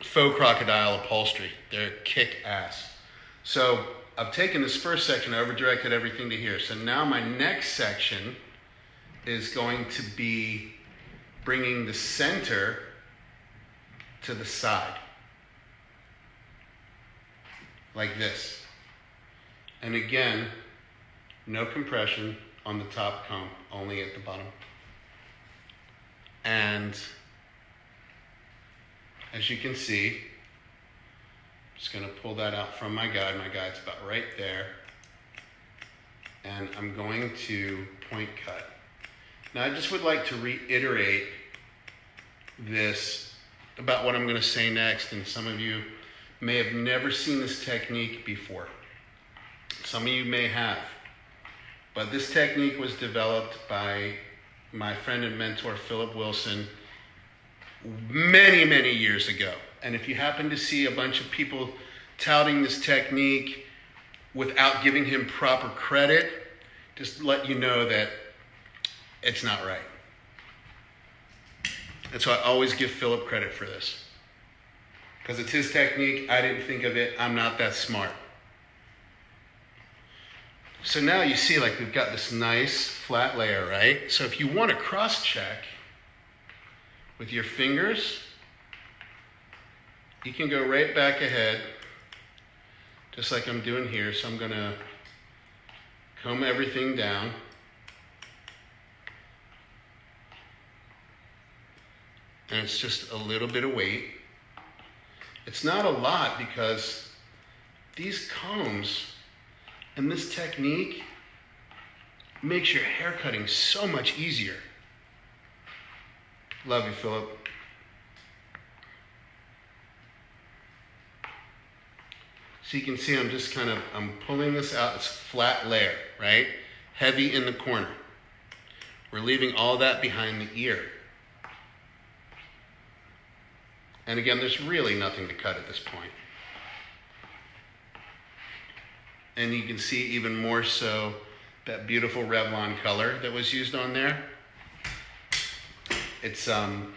faux crocodile upholstery. They're kick-ass. So I've taken this first section, I over-directed everything to here. So now my next section is going to be bringing the center to the side, like this. And again, no compression on the top comb, only at the bottom. And as you can see, I'm just going to pull that out from my guide. My guide's about right there. And I'm going to point cut. Now I just would like to reiterate this about what I'm going to say next, and some of you may have never seen this technique before. Some of you may have. But this technique was developed by my friend and mentor, Philip Wilson, many, many years ago. And if you happen to see a bunch of people touting this technique without giving him proper credit, just let you know that it's not right. And so I always give Philip credit for this. Because it's his technique, I didn't think of it, I'm not that smart. So now you see like we've got this nice flat layer, right? So if you want to cross-check with your fingers, you can go right back ahead, just like I'm doing here. So I'm going to comb everything down. And it's just a little bit of weight. It's not a lot because these combs and this technique makes your hair cutting so much easier. Love you, Philip. So you can see I'm pulling this out. It's a flat layer, right? Heavy in the corner. We're leaving all that behind the ear. And again, there's really nothing to cut at this point. And you can see even more so that beautiful Revlon color that was used on there. It's, I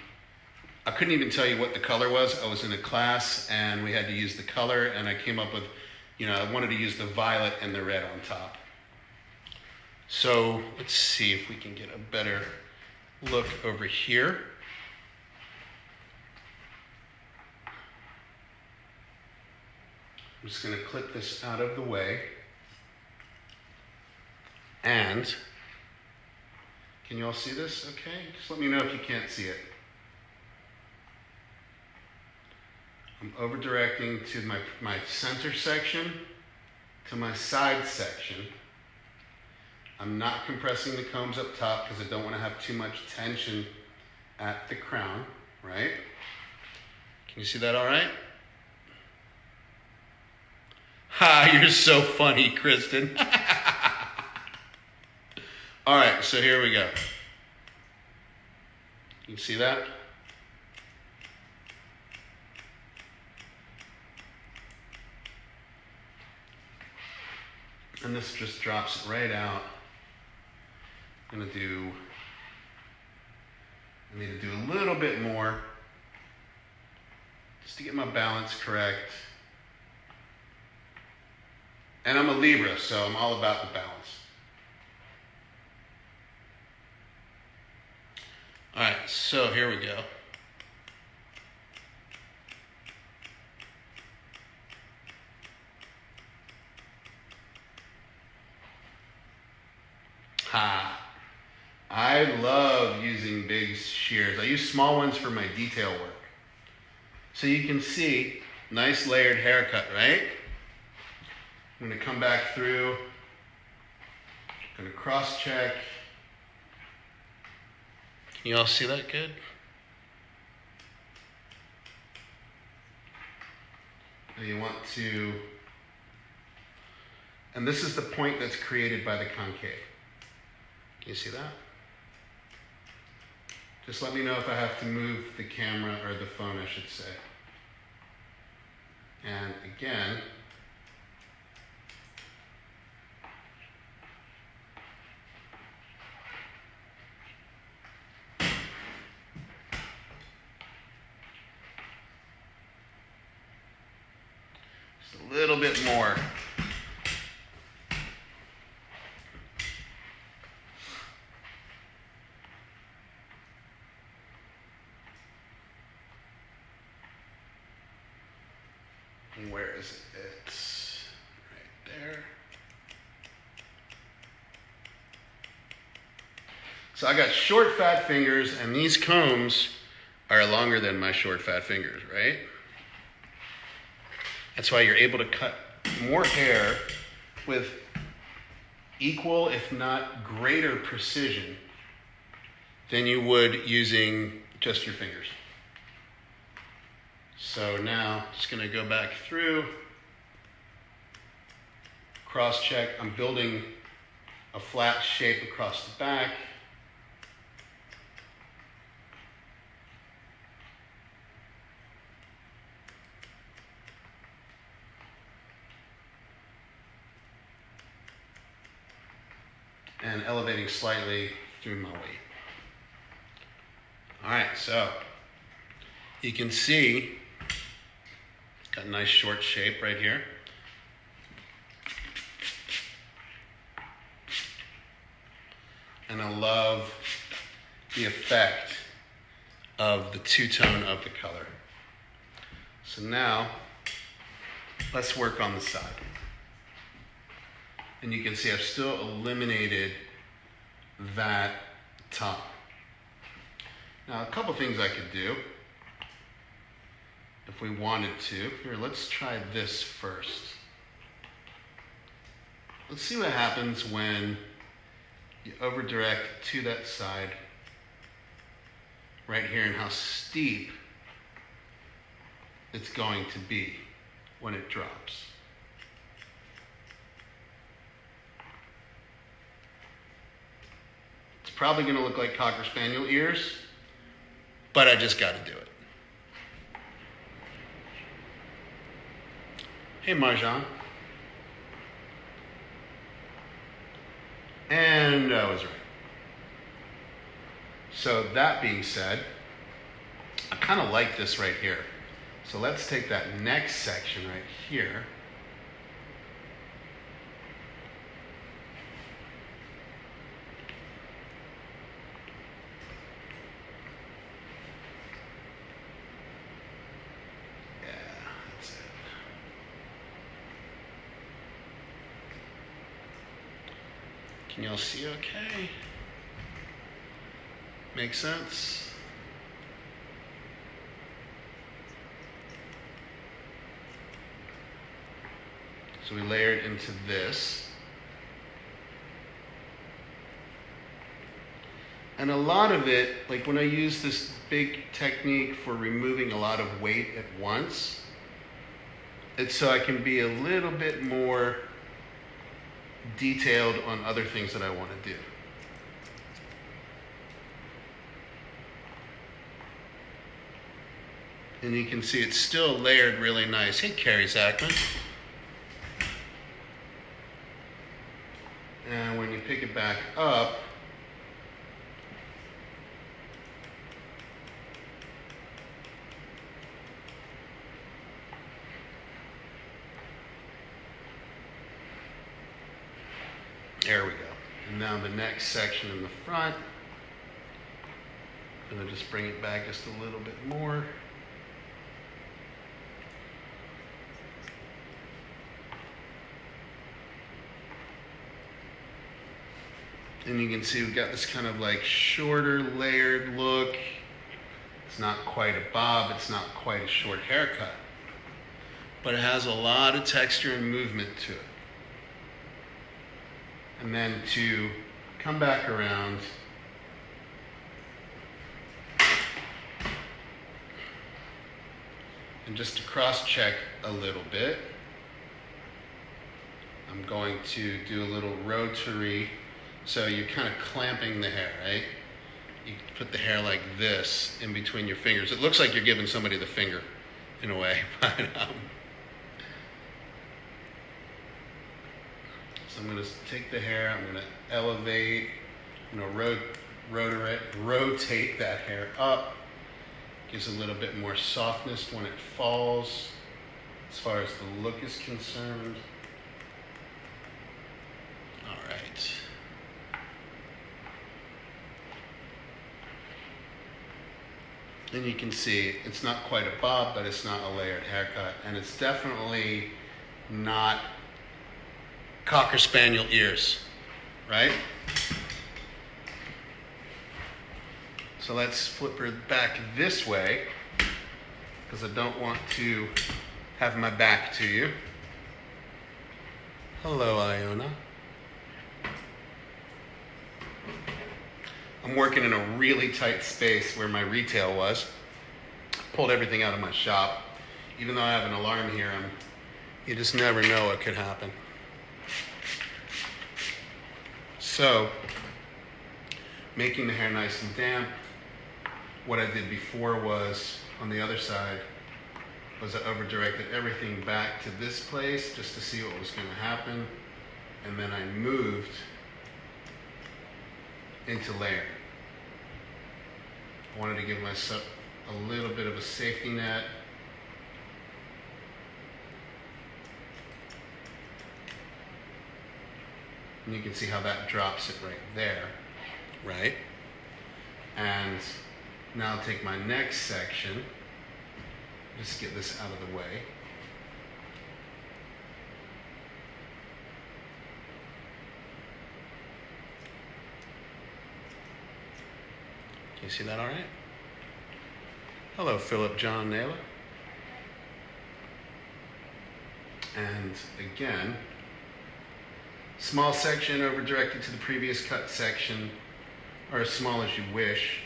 couldn't even tell you what the color was. I was in a class and we had to use the color, and I came up with, I wanted to use the violet and the red on top. So let's see if we can get a better look over here. I'm just going to clip this out of the way. And, can you all see this okay? Just let me know if you can't see it. I'm over directing to my center section, to my side section. I'm not compressing the combs up top because I don't want to have too much tension at the crown, right? Can you see that all right? Ha, you're so funny, Kristen. All right, so here we go. You see that? And this just drops right out. I need to do a little bit more just to get my balance correct. And I'm a Libra, so I'm all about the balance. All right, so here we go. Ha! I love using big shears. I use small ones for my detail work. So you can see, nice layered haircut, right? I'm going to come back through, I'm going to cross check. Can you all see that good? And you want to, and this is the point that's created by the concave. Can you see that? Just let me know if I have to move the camera or the phone, I should say. And again, a little bit more. And where is it? It's right there. So I got short, fat fingers, and these combs are longer than my short, fat fingers, right? That's why you're able to cut more hair with equal, if not greater precision than you would using just your fingers. So now, just going to go back through, cross check. I'm building a flat shape across the back. and elevating slightly through my weight. All right, so you can see it's got a nice short shape right here. And I love the effect of the two-tone of the color. So now, let's work on the side. And you can see I've still eliminated that top. Now, a couple things I could do if we wanted to. Here, let's try this first. Let's see what happens when you over direct to that side right here and how steep it's going to be when it drops. It's probably going to look like Cocker Spaniel ears, but I just got to do it. Hey, Marjan. And I was right. So that being said, I kind of like this right here. So let's take that next section right here. Yeah, that's it. Can y'all see okay? Make sense? So we layered into this. And a lot of it, like when I use this big technique for removing a lot of weight at once, it's so I can be a little bit more detailed on other things that I want to do. And you can see it's still layered really nice. Hey, Carrie Zachman. And when you pick it back up, there we go. And now the next section in the front, I'm going to just bring it back just a little bit more. And you can see we've got this kind of like shorter layered look. It's not quite a bob, it's not quite a short haircut, but it has a lot of texture and movement to it. And then to come back around and just to cross-check a little bit, I'm going to do a little rotary. So you're kind of clamping the hair, right? You put the hair like this in between your fingers. It looks like you're giving somebody the finger in a way, but so I'm going to take the hair, I'm going to elevate, I'm going to rotate that hair up. Gives a little bit more softness when it falls as far as the look is concerned. All right. And you can see it's not quite a bob, but it's not a layered haircut. And it's definitely not Cocker Spaniel ears, right? So let's flip her back this way, because I don't want to have my back to you. Hello, Iona. I'm working in a really tight space where my retail was. Pulled everything out of my shop. Even though I have an alarm here, you just never know what could happen. So, making the hair nice and damp. What I did before was, on the other side, was I over-directed everything back to this place just to see what was going to happen. And then I moved into layer. I wanted to give myself a little bit of a safety net. And you can see how that drops it right there, right? And now I'll take my next section, just get this out of the way. Can you see that all right? Hello, Philip John Naylor. And again, small section over directed to the previous cut section, or as small as you wish.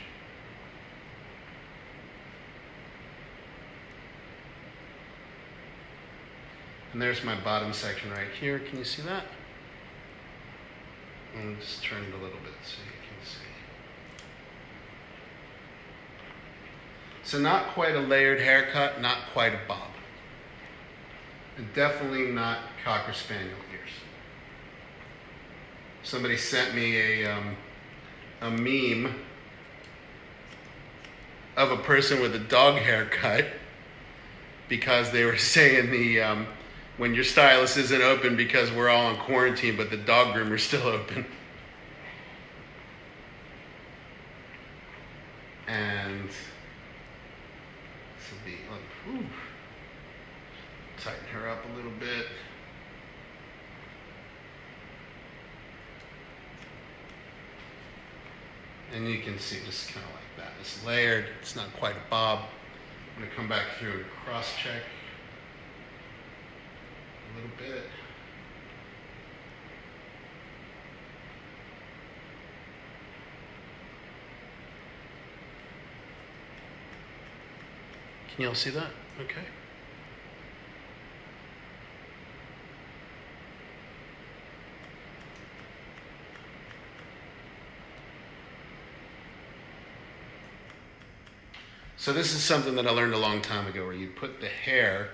And there's my bottom section right here. Can you see that? And just turn it a little bit so you can see. So not quite a layered haircut, not quite a bob. And definitely not Cocker Spaniel ears. Somebody sent me a meme of a person with a dog haircut because they were saying when your stylist isn't open because we're all in quarantine, but the dog groomer's still open. And this will be like, whew, tighten her up a little bit. And you can see just kind of like that. It's layered. It's not quite a bob. I'm going to come back through and cross-check a little bit. Can you all see that? Okay. So this is something that I learned a long time ago, where you put the hair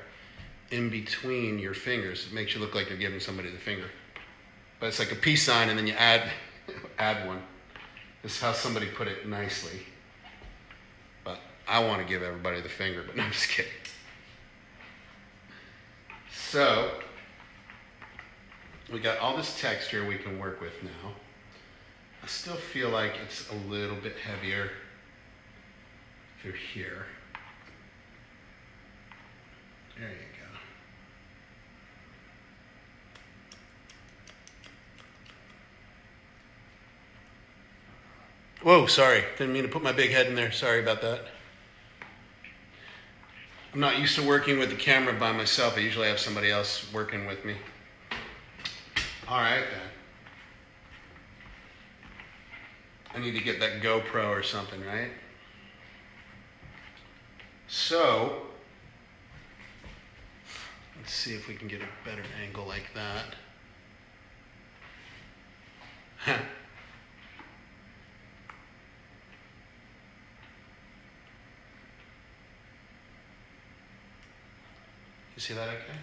in between your fingers. It makes you look like you're giving somebody the finger. But it's like a peace sign, and then you add one. This is how somebody put it nicely. But I want to give everybody the finger, but no, I'm just kidding. So we got all this texture we can work with now. I still feel like it's a little bit heavier through here. There you go. Whoa, sorry. Didn't mean to put my big head in there. Sorry about that. I'm not used to working with the camera by myself. I usually have somebody else working with me. All right, then. I need to get that GoPro or something, right? So, let's see if we can get a better angle like that. You see that okay?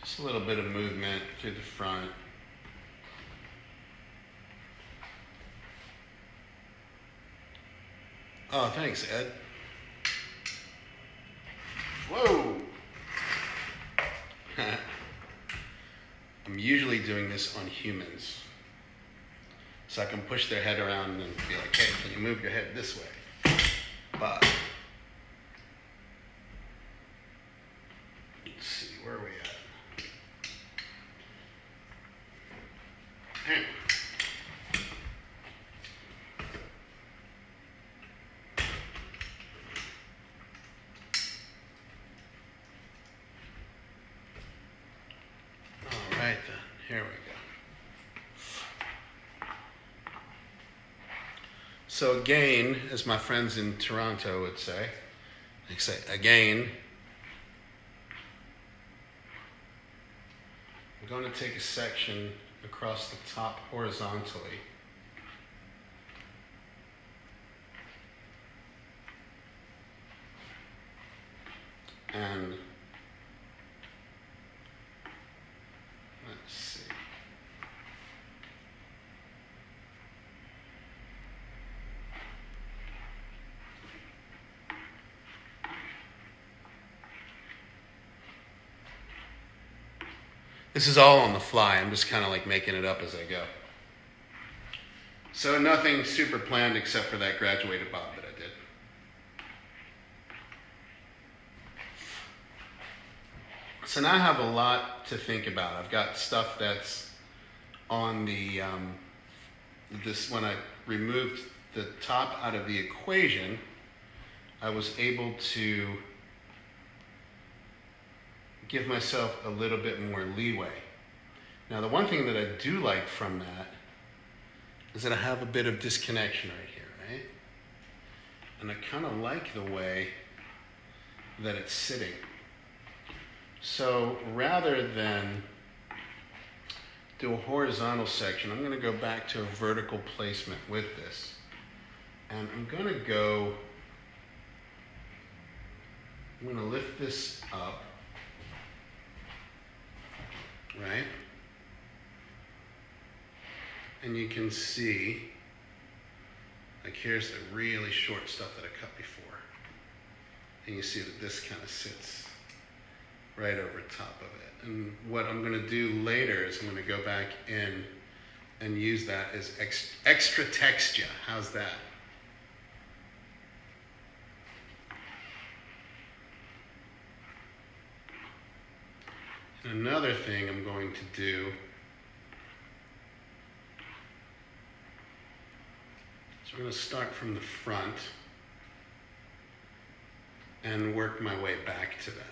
Just a little bit of movement to the front. Oh, thanks, Ed. Whoa! I'm usually doing this on humans. So I can push their head around and be like, hey, can you move your head this way? But, let's see, where are we at? Right then, here we go. So again, as my friends in Toronto would say, they say again, I'm going to take a section across the top horizontally. And let's see. This is all on the fly. I'm just kind of like making it up as I go. So nothing super planned except for that graduated bob that I did. So now I have a lot to think about. I've got stuff that's on the, when I removed the top out of the equation, I was able to give myself a little bit more leeway. Now the one thing that I do like from that is that I have a bit of disconnection right here, right? And I kind of like the way that it's sitting. So rather than do a horizontal section, I'm going to go back to a vertical placement with this. And I'm going to lift this up, right? And you can see, like here's the really short stuff that I cut before. And you see that this kind of sits right over top of it. And what I'm going to do later is I'm going to go back in and use that as extra texture. How's that? And another thing I'm going to do is we're going to start from the front and work my way back to that.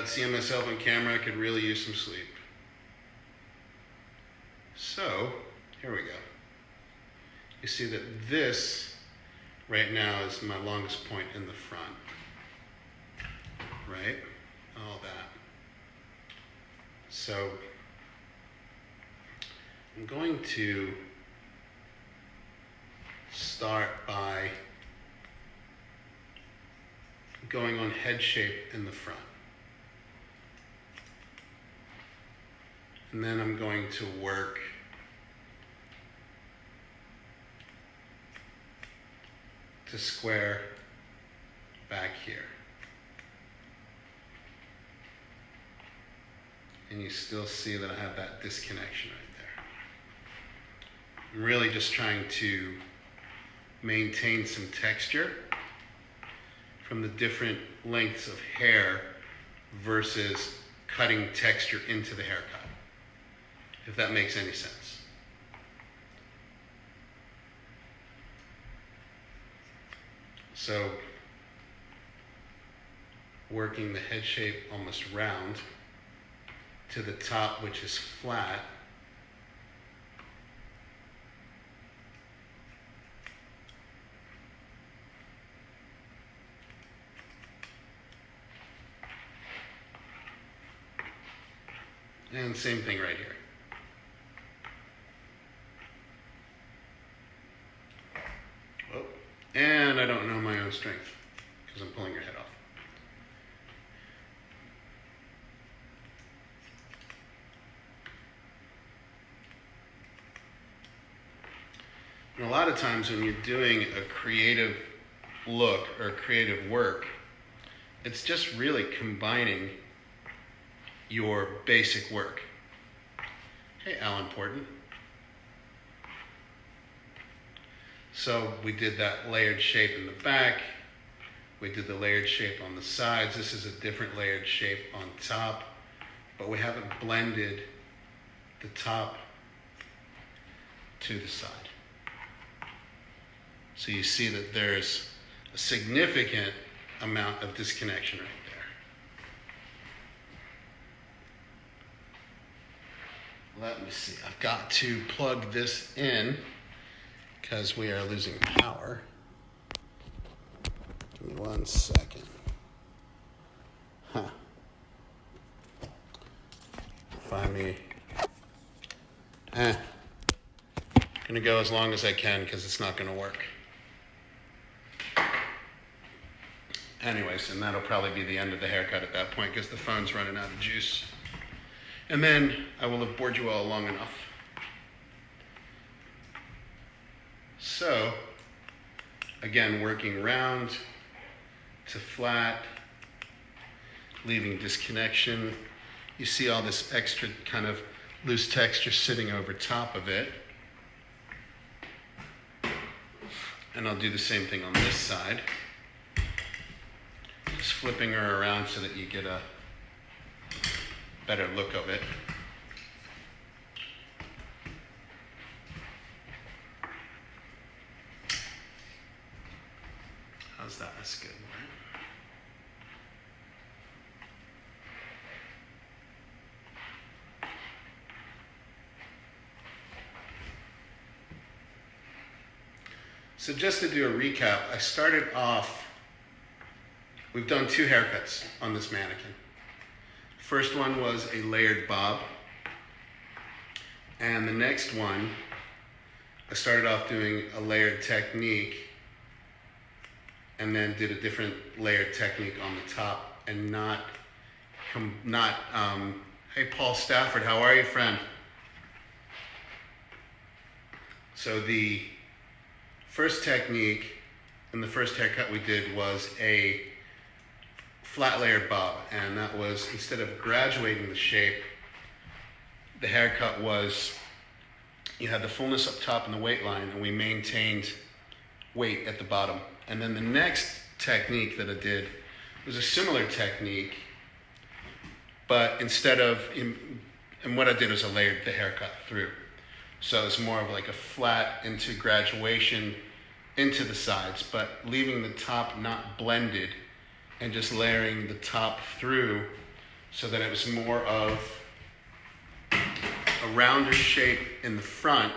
Seeing myself on camera, I could really use some sleep. So, here we go. You see that this, right now, is my longest point in the front. Right? All that. So, I'm going to start by going on head shape in the front. And then I'm going to work to square back here. And you still see that I have that disconnection right there. I'm really just trying to maintain some texture from the different lengths of hair versus cutting texture into the haircut, if that makes any sense. So, working the head shape almost round to the top, which is flat. And same thing right here. Oh, and I don't know my own strength because I'm pulling your head off. And a lot of times when you're doing a creative look or creative work, it's just really combining your basic work. Hey, Alan Porton. So we did that layered shape in the back. We did the layered shape on the sides. This is a different layered shape on top, but we haven't blended the top to the side. So you see that there's a significant amount of disconnection right there. Let me see. I've got to plug this in because we are losing power. Give me 1 second. Find me. Gonna going to go as long as I can because it's not going to work. Anyways, and that'll probably be the end of the haircut at that point because the phone's running out of juice. And then I will have bored you all long enough. So, again, working round to flat, leaving disconnection. You see all this extra kind of loose texture sitting over top of it. And I'll do the same thing on this side. Just flipping her around so that you get a better look of it. How's that? That's good, right? So just to do a recap, I started off, we've done 2 haircuts on this mannequin. First one was a layered bob. And the next one, I started off doing a layered technique and then did a different layered technique on the top and hey, Paul Stafford, how are you, friend? So the first technique and the first haircut we did was a flat layered bob, and that was, instead of graduating the shape, the haircut was, you had the fullness up top and the weight line, and we maintained weight at the bottom. And then the next technique that I did was a similar technique, but instead of, and what I did was I layered the haircut through. So it's more of like a flat into graduation into the sides, but leaving the top not blended and just layering the top through so that it was more of a rounder shape in the front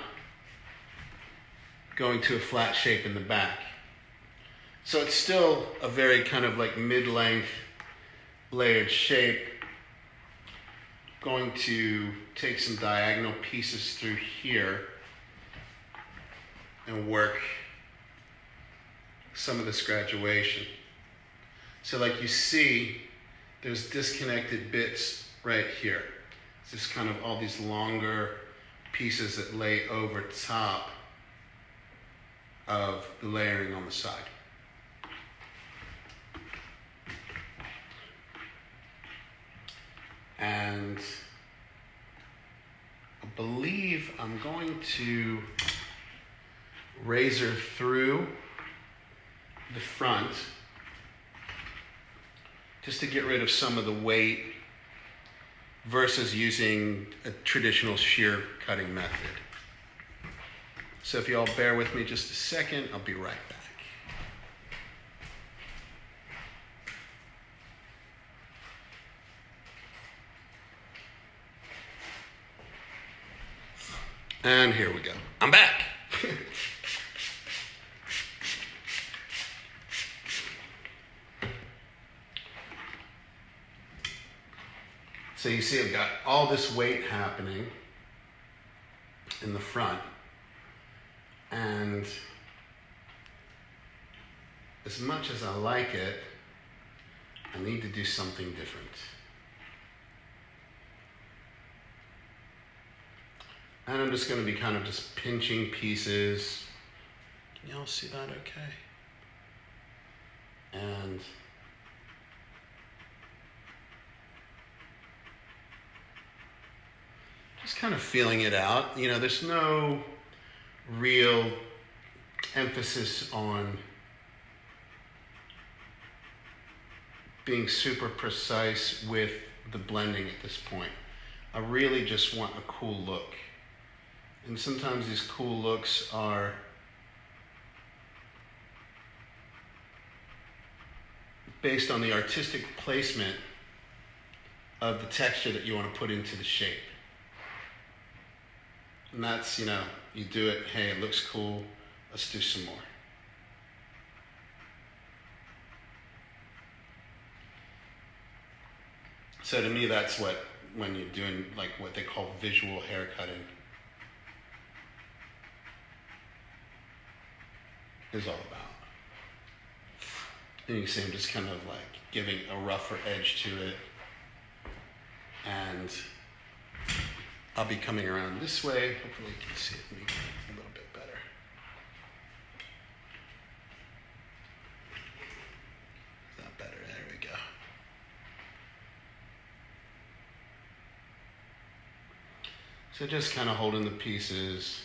going to a flat shape in the back. So it's still a very kind of like mid-length layered shape. Going to take some diagonal pieces through here and work some of this graduation. So like you see, there's disconnected bits right here. It's just kind of all these longer pieces that lay over top of the layering on the side. And I believe I'm going to razor through the front just to get rid of some of the weight versus using a traditional shear cutting method. So if you all bear with me just a second, I'll be right back. And here we go. I'm back. So you see I've got all this weight happening in the front, and as much as I like it, I need to do something different. And I'm just going to be kind of just pinching pieces. Can y'all see that okay? And just kind of feeling it out. You know, there's no real emphasis on being super precise with the blending at this point. I really just want a cool look. And sometimes these cool looks are based on the artistic placement of the texture that you want to put into the shape. And that's, you know, you do it, hey, it looks cool, let's do some more. So to me, that's what, when you're doing like what they call visual haircutting. is all about. And you can see I'm just kind of like giving a rougher edge to it. And I'll be coming around this way. Hopefully you can see it maybe a little bit better. Is that better? There we go. So just kind of holding the pieces,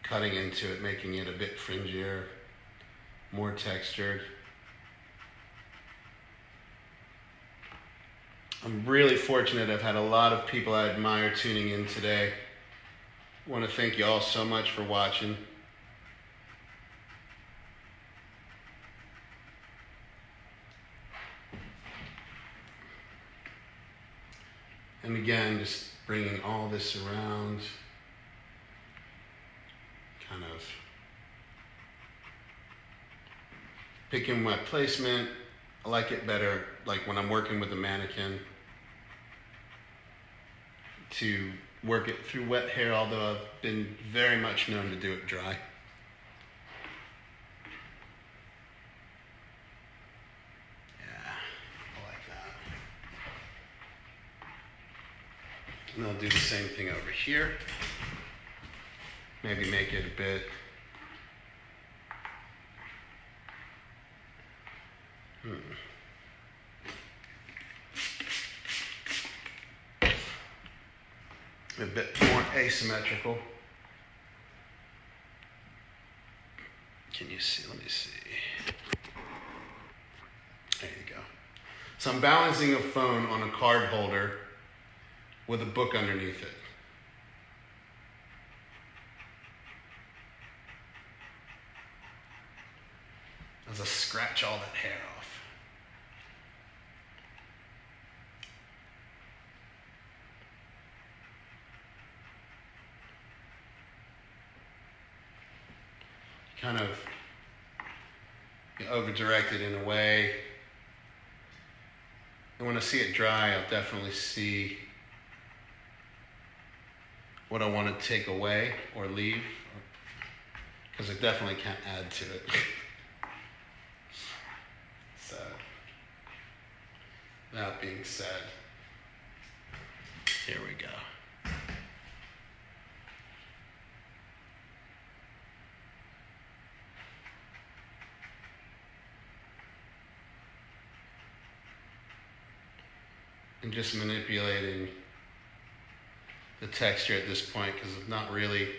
cutting into it, making it a bit fringier, more textured. I'm really fortunate. I've had a lot of people I admire tuning in today. I want to thank you all so much for watching. And again, just bringing all this around, kind of picking my placement. I like it better, like when I'm working with a mannequin, to work it through wet hair, although I've been very much known to do it dry. Yeah, I like that. And I'll do the same thing over here. Maybe make it a bit a bit more asymmetrical. Can you see? Let me see. There you go. So I'm balancing a phone on a card holder with a book underneath it. As I scratch all that hair off. Kind of over-direct it in a way. And when I see it dry, I'll definitely see what I want to take away or leave, because I definitely can't add to it. So, that being said, here we go. And just manipulating the texture at this point, because not really,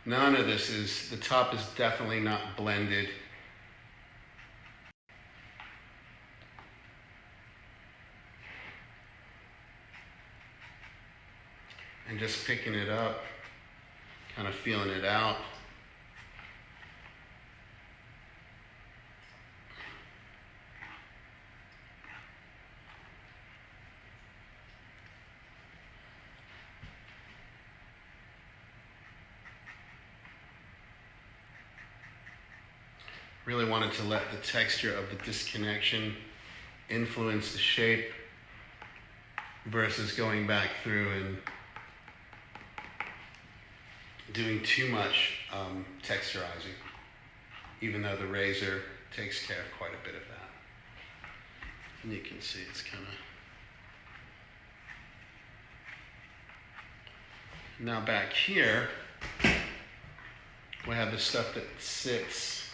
none of this is, the top is definitely not blended. And just picking it up, kind of feeling it out. Really wanted to let the texture of the disconnection influence the shape versus going back through and doing too much texturizing, even though the razor takes care of quite a bit of that. And you can see it's kind of... Now back here, we have the stuff that sits.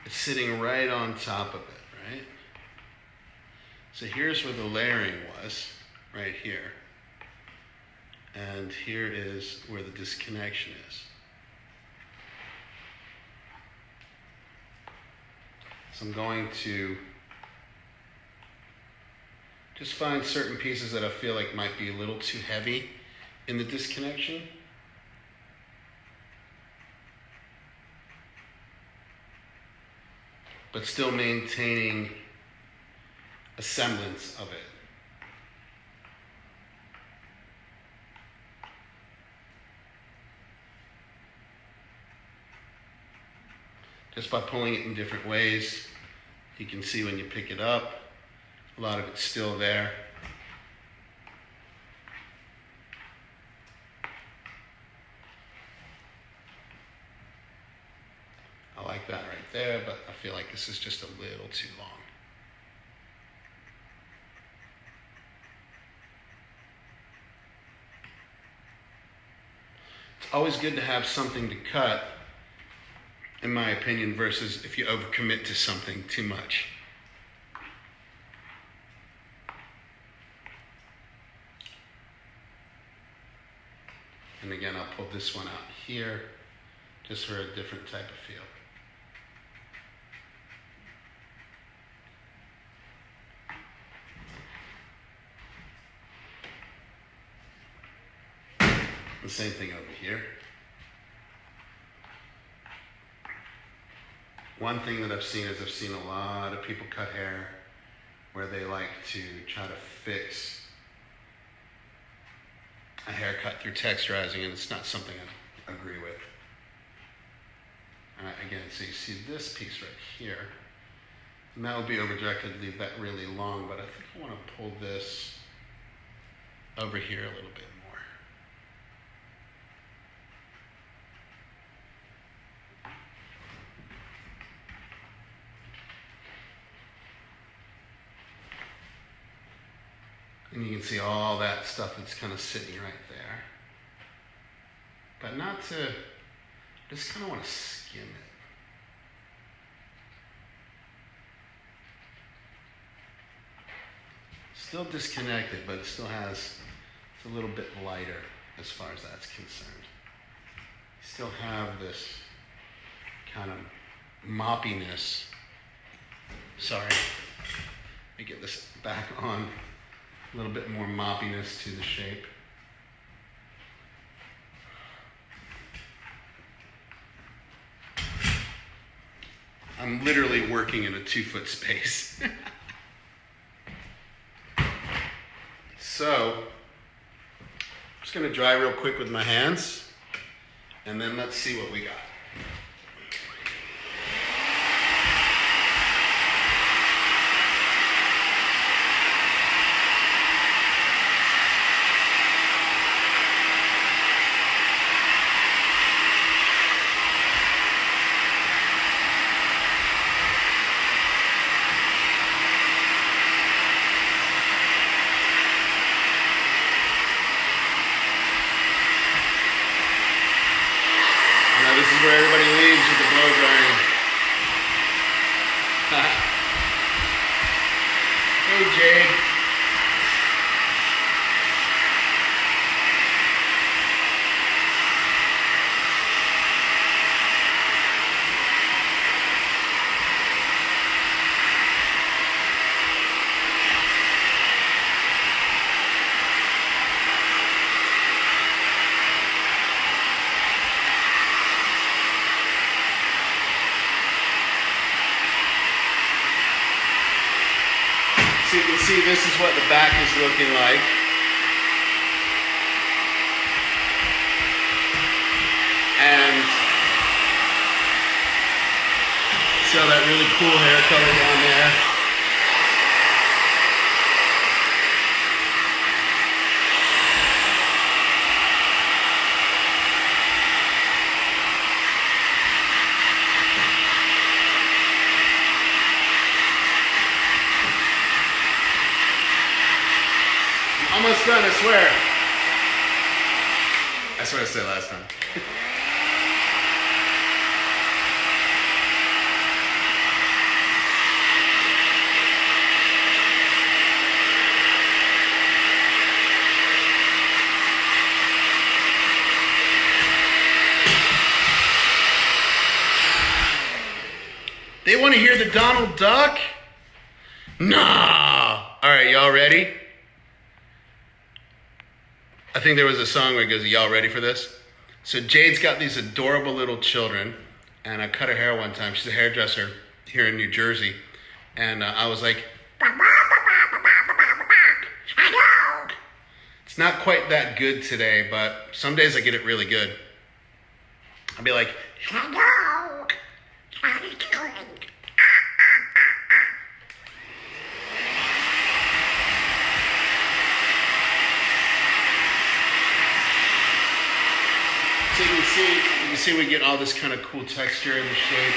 It's sitting right on top of it, right? So here's where the layering was, right here. And here is where the disconnection is. So I'm going to just find certain pieces that I feel like might be a little too heavy in the disconnection. But still maintaining a semblance of it. Just by pulling it in different ways, you can see when you pick it up, a lot of it's still there. there, but I feel like this is just a little too long. It's always good to have something to cut, in my opinion, versus if you overcommit to something too much. And again, I'll pull this one out here just for a different type of feel. The same thing over here. One thing that I've seen is I've seen a lot of people cut hair where they like to try to fix a haircut through texturizing, and it's not something I agree with. All right, again, so you see this piece right here, and that would be over-directed, leave that really long, but I think I want to pull this over here a little bit more. And you can see all that stuff that's kind of sitting right there. But not to, just kind of want to skim it. Still disconnected, but it still has, it's a little bit lighter as far as that's concerned. You still have this kind of moppiness. Sorry, let me get this back on. A little bit more moppiness to the shape. I'm literally working in a 2-foot space. So, I'm just going to dry real quick with my hands, and then let's see what we got. This is where everybody leaves with the blow drying. Hey, Jade. So you can see this is what the back is looking like. And see all that really cool hair color down there. Almost done, I swear. That's what I said last time. They want to hear the Donald Duck? Nah. All right, y'all ready? I think there was a song where it goes, y'all ready for this? So Jade's got these adorable little children, and I cut her hair one time. She's a hairdresser here in New Jersey. And I was like, it's not quite that good today, but some days I get it really good. I'll be like, hello, how are you doing? So you can see we get all this kind of cool texture in the shape.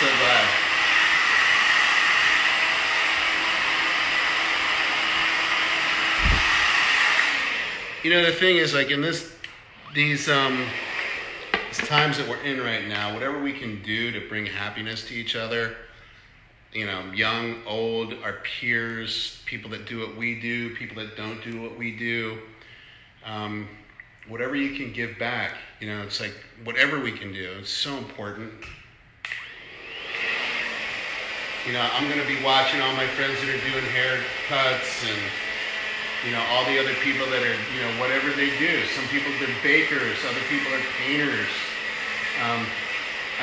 so glad. You know, the thing is, like, in these times that we're in right now, whatever we can do to bring happiness to each other, you know, young, old, our peers, people that do what we do, people that don't do what we do, whatever you can give back, you know, it's like whatever we can do, it's so important. You know, I'm going to be watching all my friends that are doing haircuts and, you know, all the other people that are, you know, whatever they do. Some people, they're bakers, other people are painters. I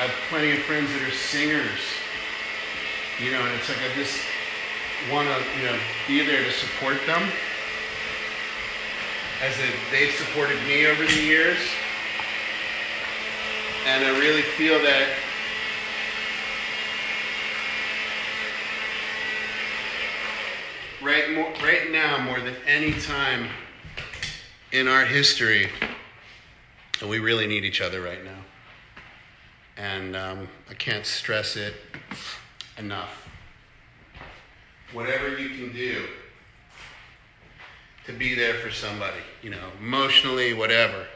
have plenty of friends that are singers. You know, and it's like I just want to, you know, be there to support them as they've supported me over the years. And I really feel that right now, more than any time in our history, we really need each other right now. And I can't stress it enough. Whatever you can do to be there for somebody, you know, emotionally, whatever.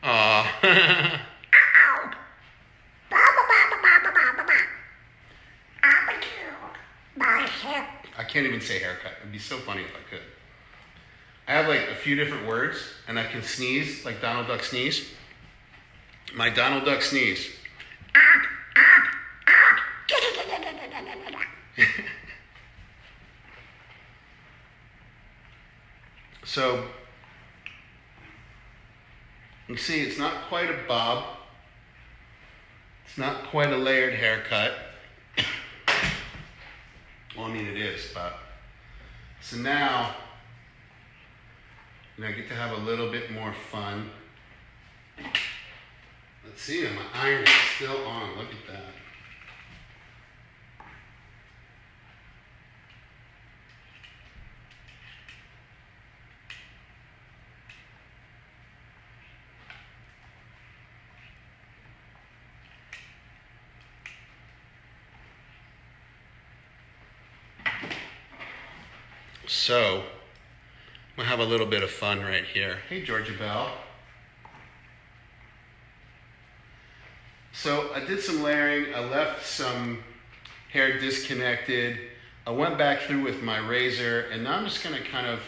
Aw. I can't even say haircut. It'd be so funny if I could. I have like a few different words, and I can sneeze, like Donald Duck sneeze. My Donald Duck sneeze. So, you see, it's not quite a bob. It's not quite a layered haircut. Well, I mean, it is, but... So now, you know, I get to have a little bit more fun. Let's see, my iron is still on. Look at that. So, I'm going to have a little bit of fun right here. Hey, Georgia Bell. So, I did some layering. I left some hair disconnected. I went back through with my razor, and now I'm just going to kind of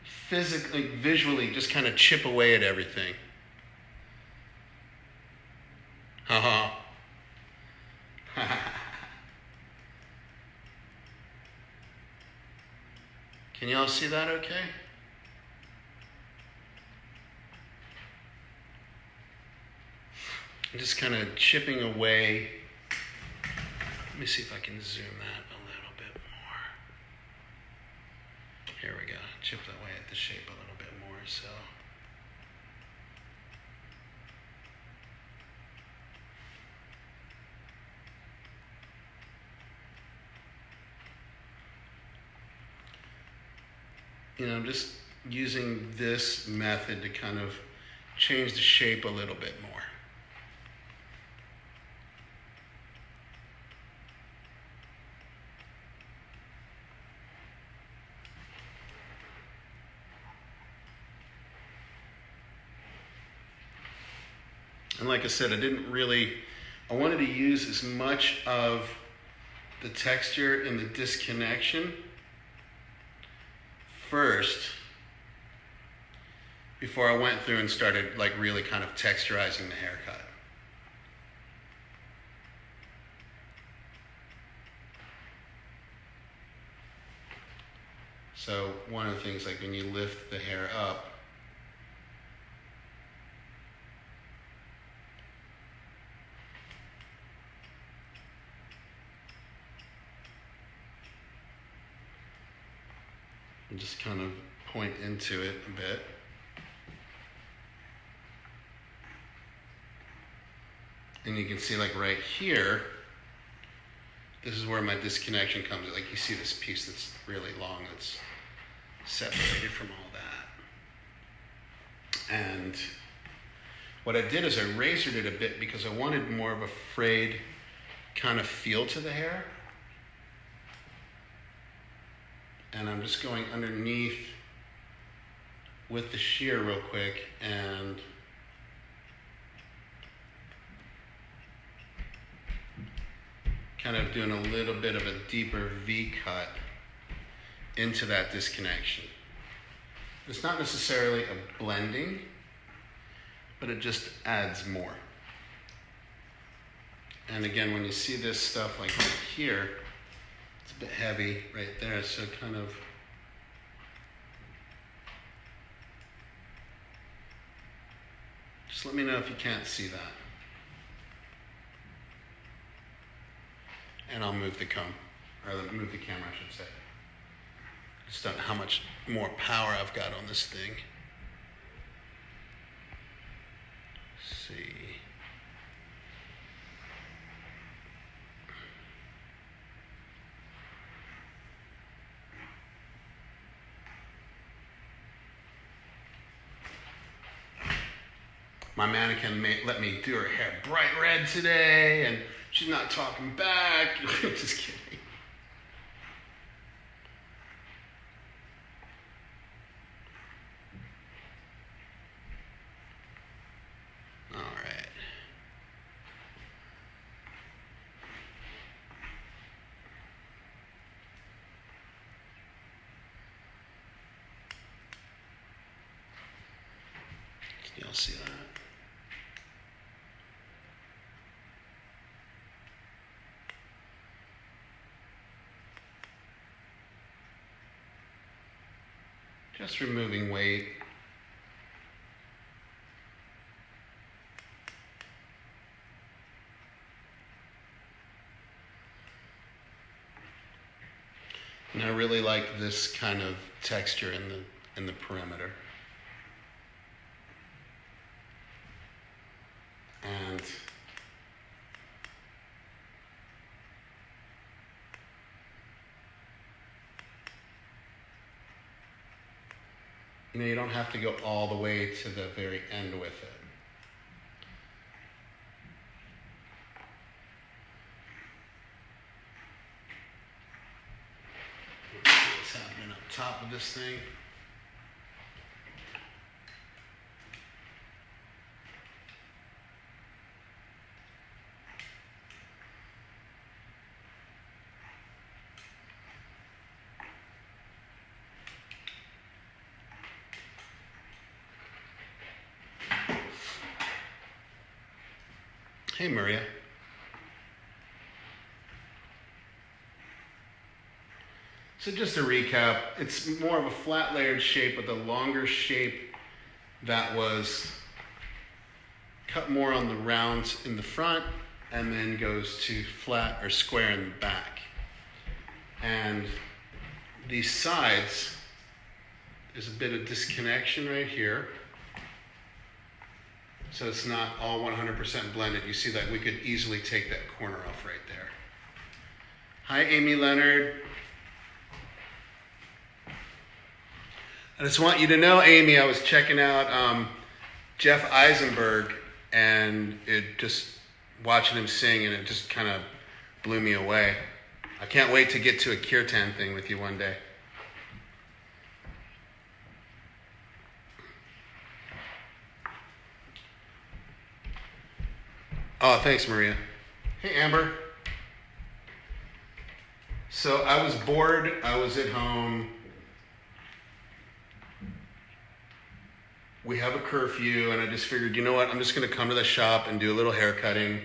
physically, visually, just kind of chip away at everything. Ha ha. Can y'all see that okay? I'm just kind of chipping away. Let me see if I can zoom that a little bit more. Here we go. Chip away at the shape a little bit more, so. You know, I'm just using this method to kind of change the shape a little bit more. And like I said, I wanted to use as much of the texture and the disconnection first before I went through and started like really kind of texturizing the haircut. So one of the things, like when you lift the hair up, and just kind of point into it a bit. And you can see like right here, this is where my disconnection comes in. Like you see this piece that's really long that's separated from all that. And What I did is I razored it a bit because I wanted more of a frayed kind of feel to the hair. And I'm just going underneath with the shear real quick and kind of doing a little bit of a deeper V cut into that disconnection. It's not necessarily a blending, but it just adds more. And again, when you see this stuff like right here, it's a bit heavy right there, so kind of just let me know if you can't see that. And I'll move the comb, or move the camera, I should say. Just don't know how much more power I've got on this thing. Let's see. My mannequin let me do her hair bright red today, and she's not talking back. Just kidding. All right. Can y'all see that? Just removing weight. And I really like this kind of texture in the perimeter. And you don't have to go all the way to the very end with it. Let's see what's happening up top of this thing. Hey, Maria. So just to recap, it's more of a flat layered shape with a longer shape that was cut more on the rounds in the front and then goes to flat or square in the back. And these sides, there's a bit of disconnection right here. So it's not all 100% blended. You see that we could easily take that corner off right there. Hi, Amy Leonard. I just want you to know, Amy, I was checking out Jeff Eisenberg and watching him sing, and it just kind of blew me away. I can't wait to get to a kirtan thing with you one day. Oh, thanks, Maria. Hey, Amber. So I was bored. I was at home. We have a curfew, and I just figured, you know what? I'm just going to come to the shop and do a little hair cutting.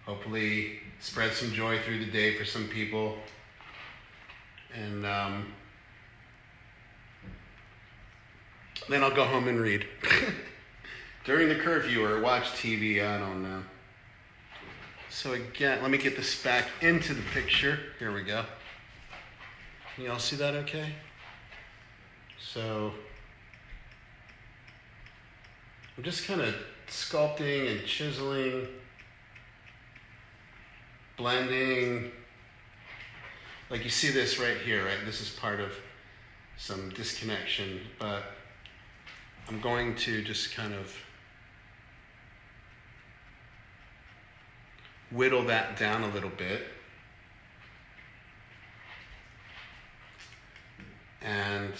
Hopefully spread some joy through the day for some people. And then I'll go home and read. During the curfew or watch TV, I don't know. So again, let me get this back into the picture. Here we go. Can you all see that okay? So I'm just kind of sculpting and chiseling, blending. Like you see this right here, right? This is part of some disconnection, but I'm going to just kind of whittle that down a little bit. And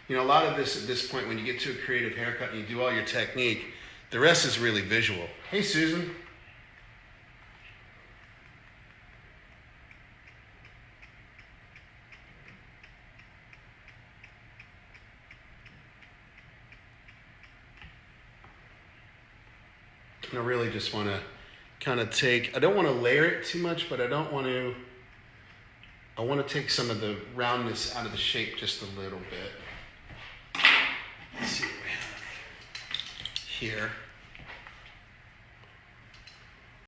you know, a lot of this at this point, when you get to a creative haircut and you do all your technique, the rest is really visual. Hey, Susan. I really just want to kind of take, I don't want to layer it too much, but I want to take some of the roundness out of the shape just a little bit. Let's see what we have here.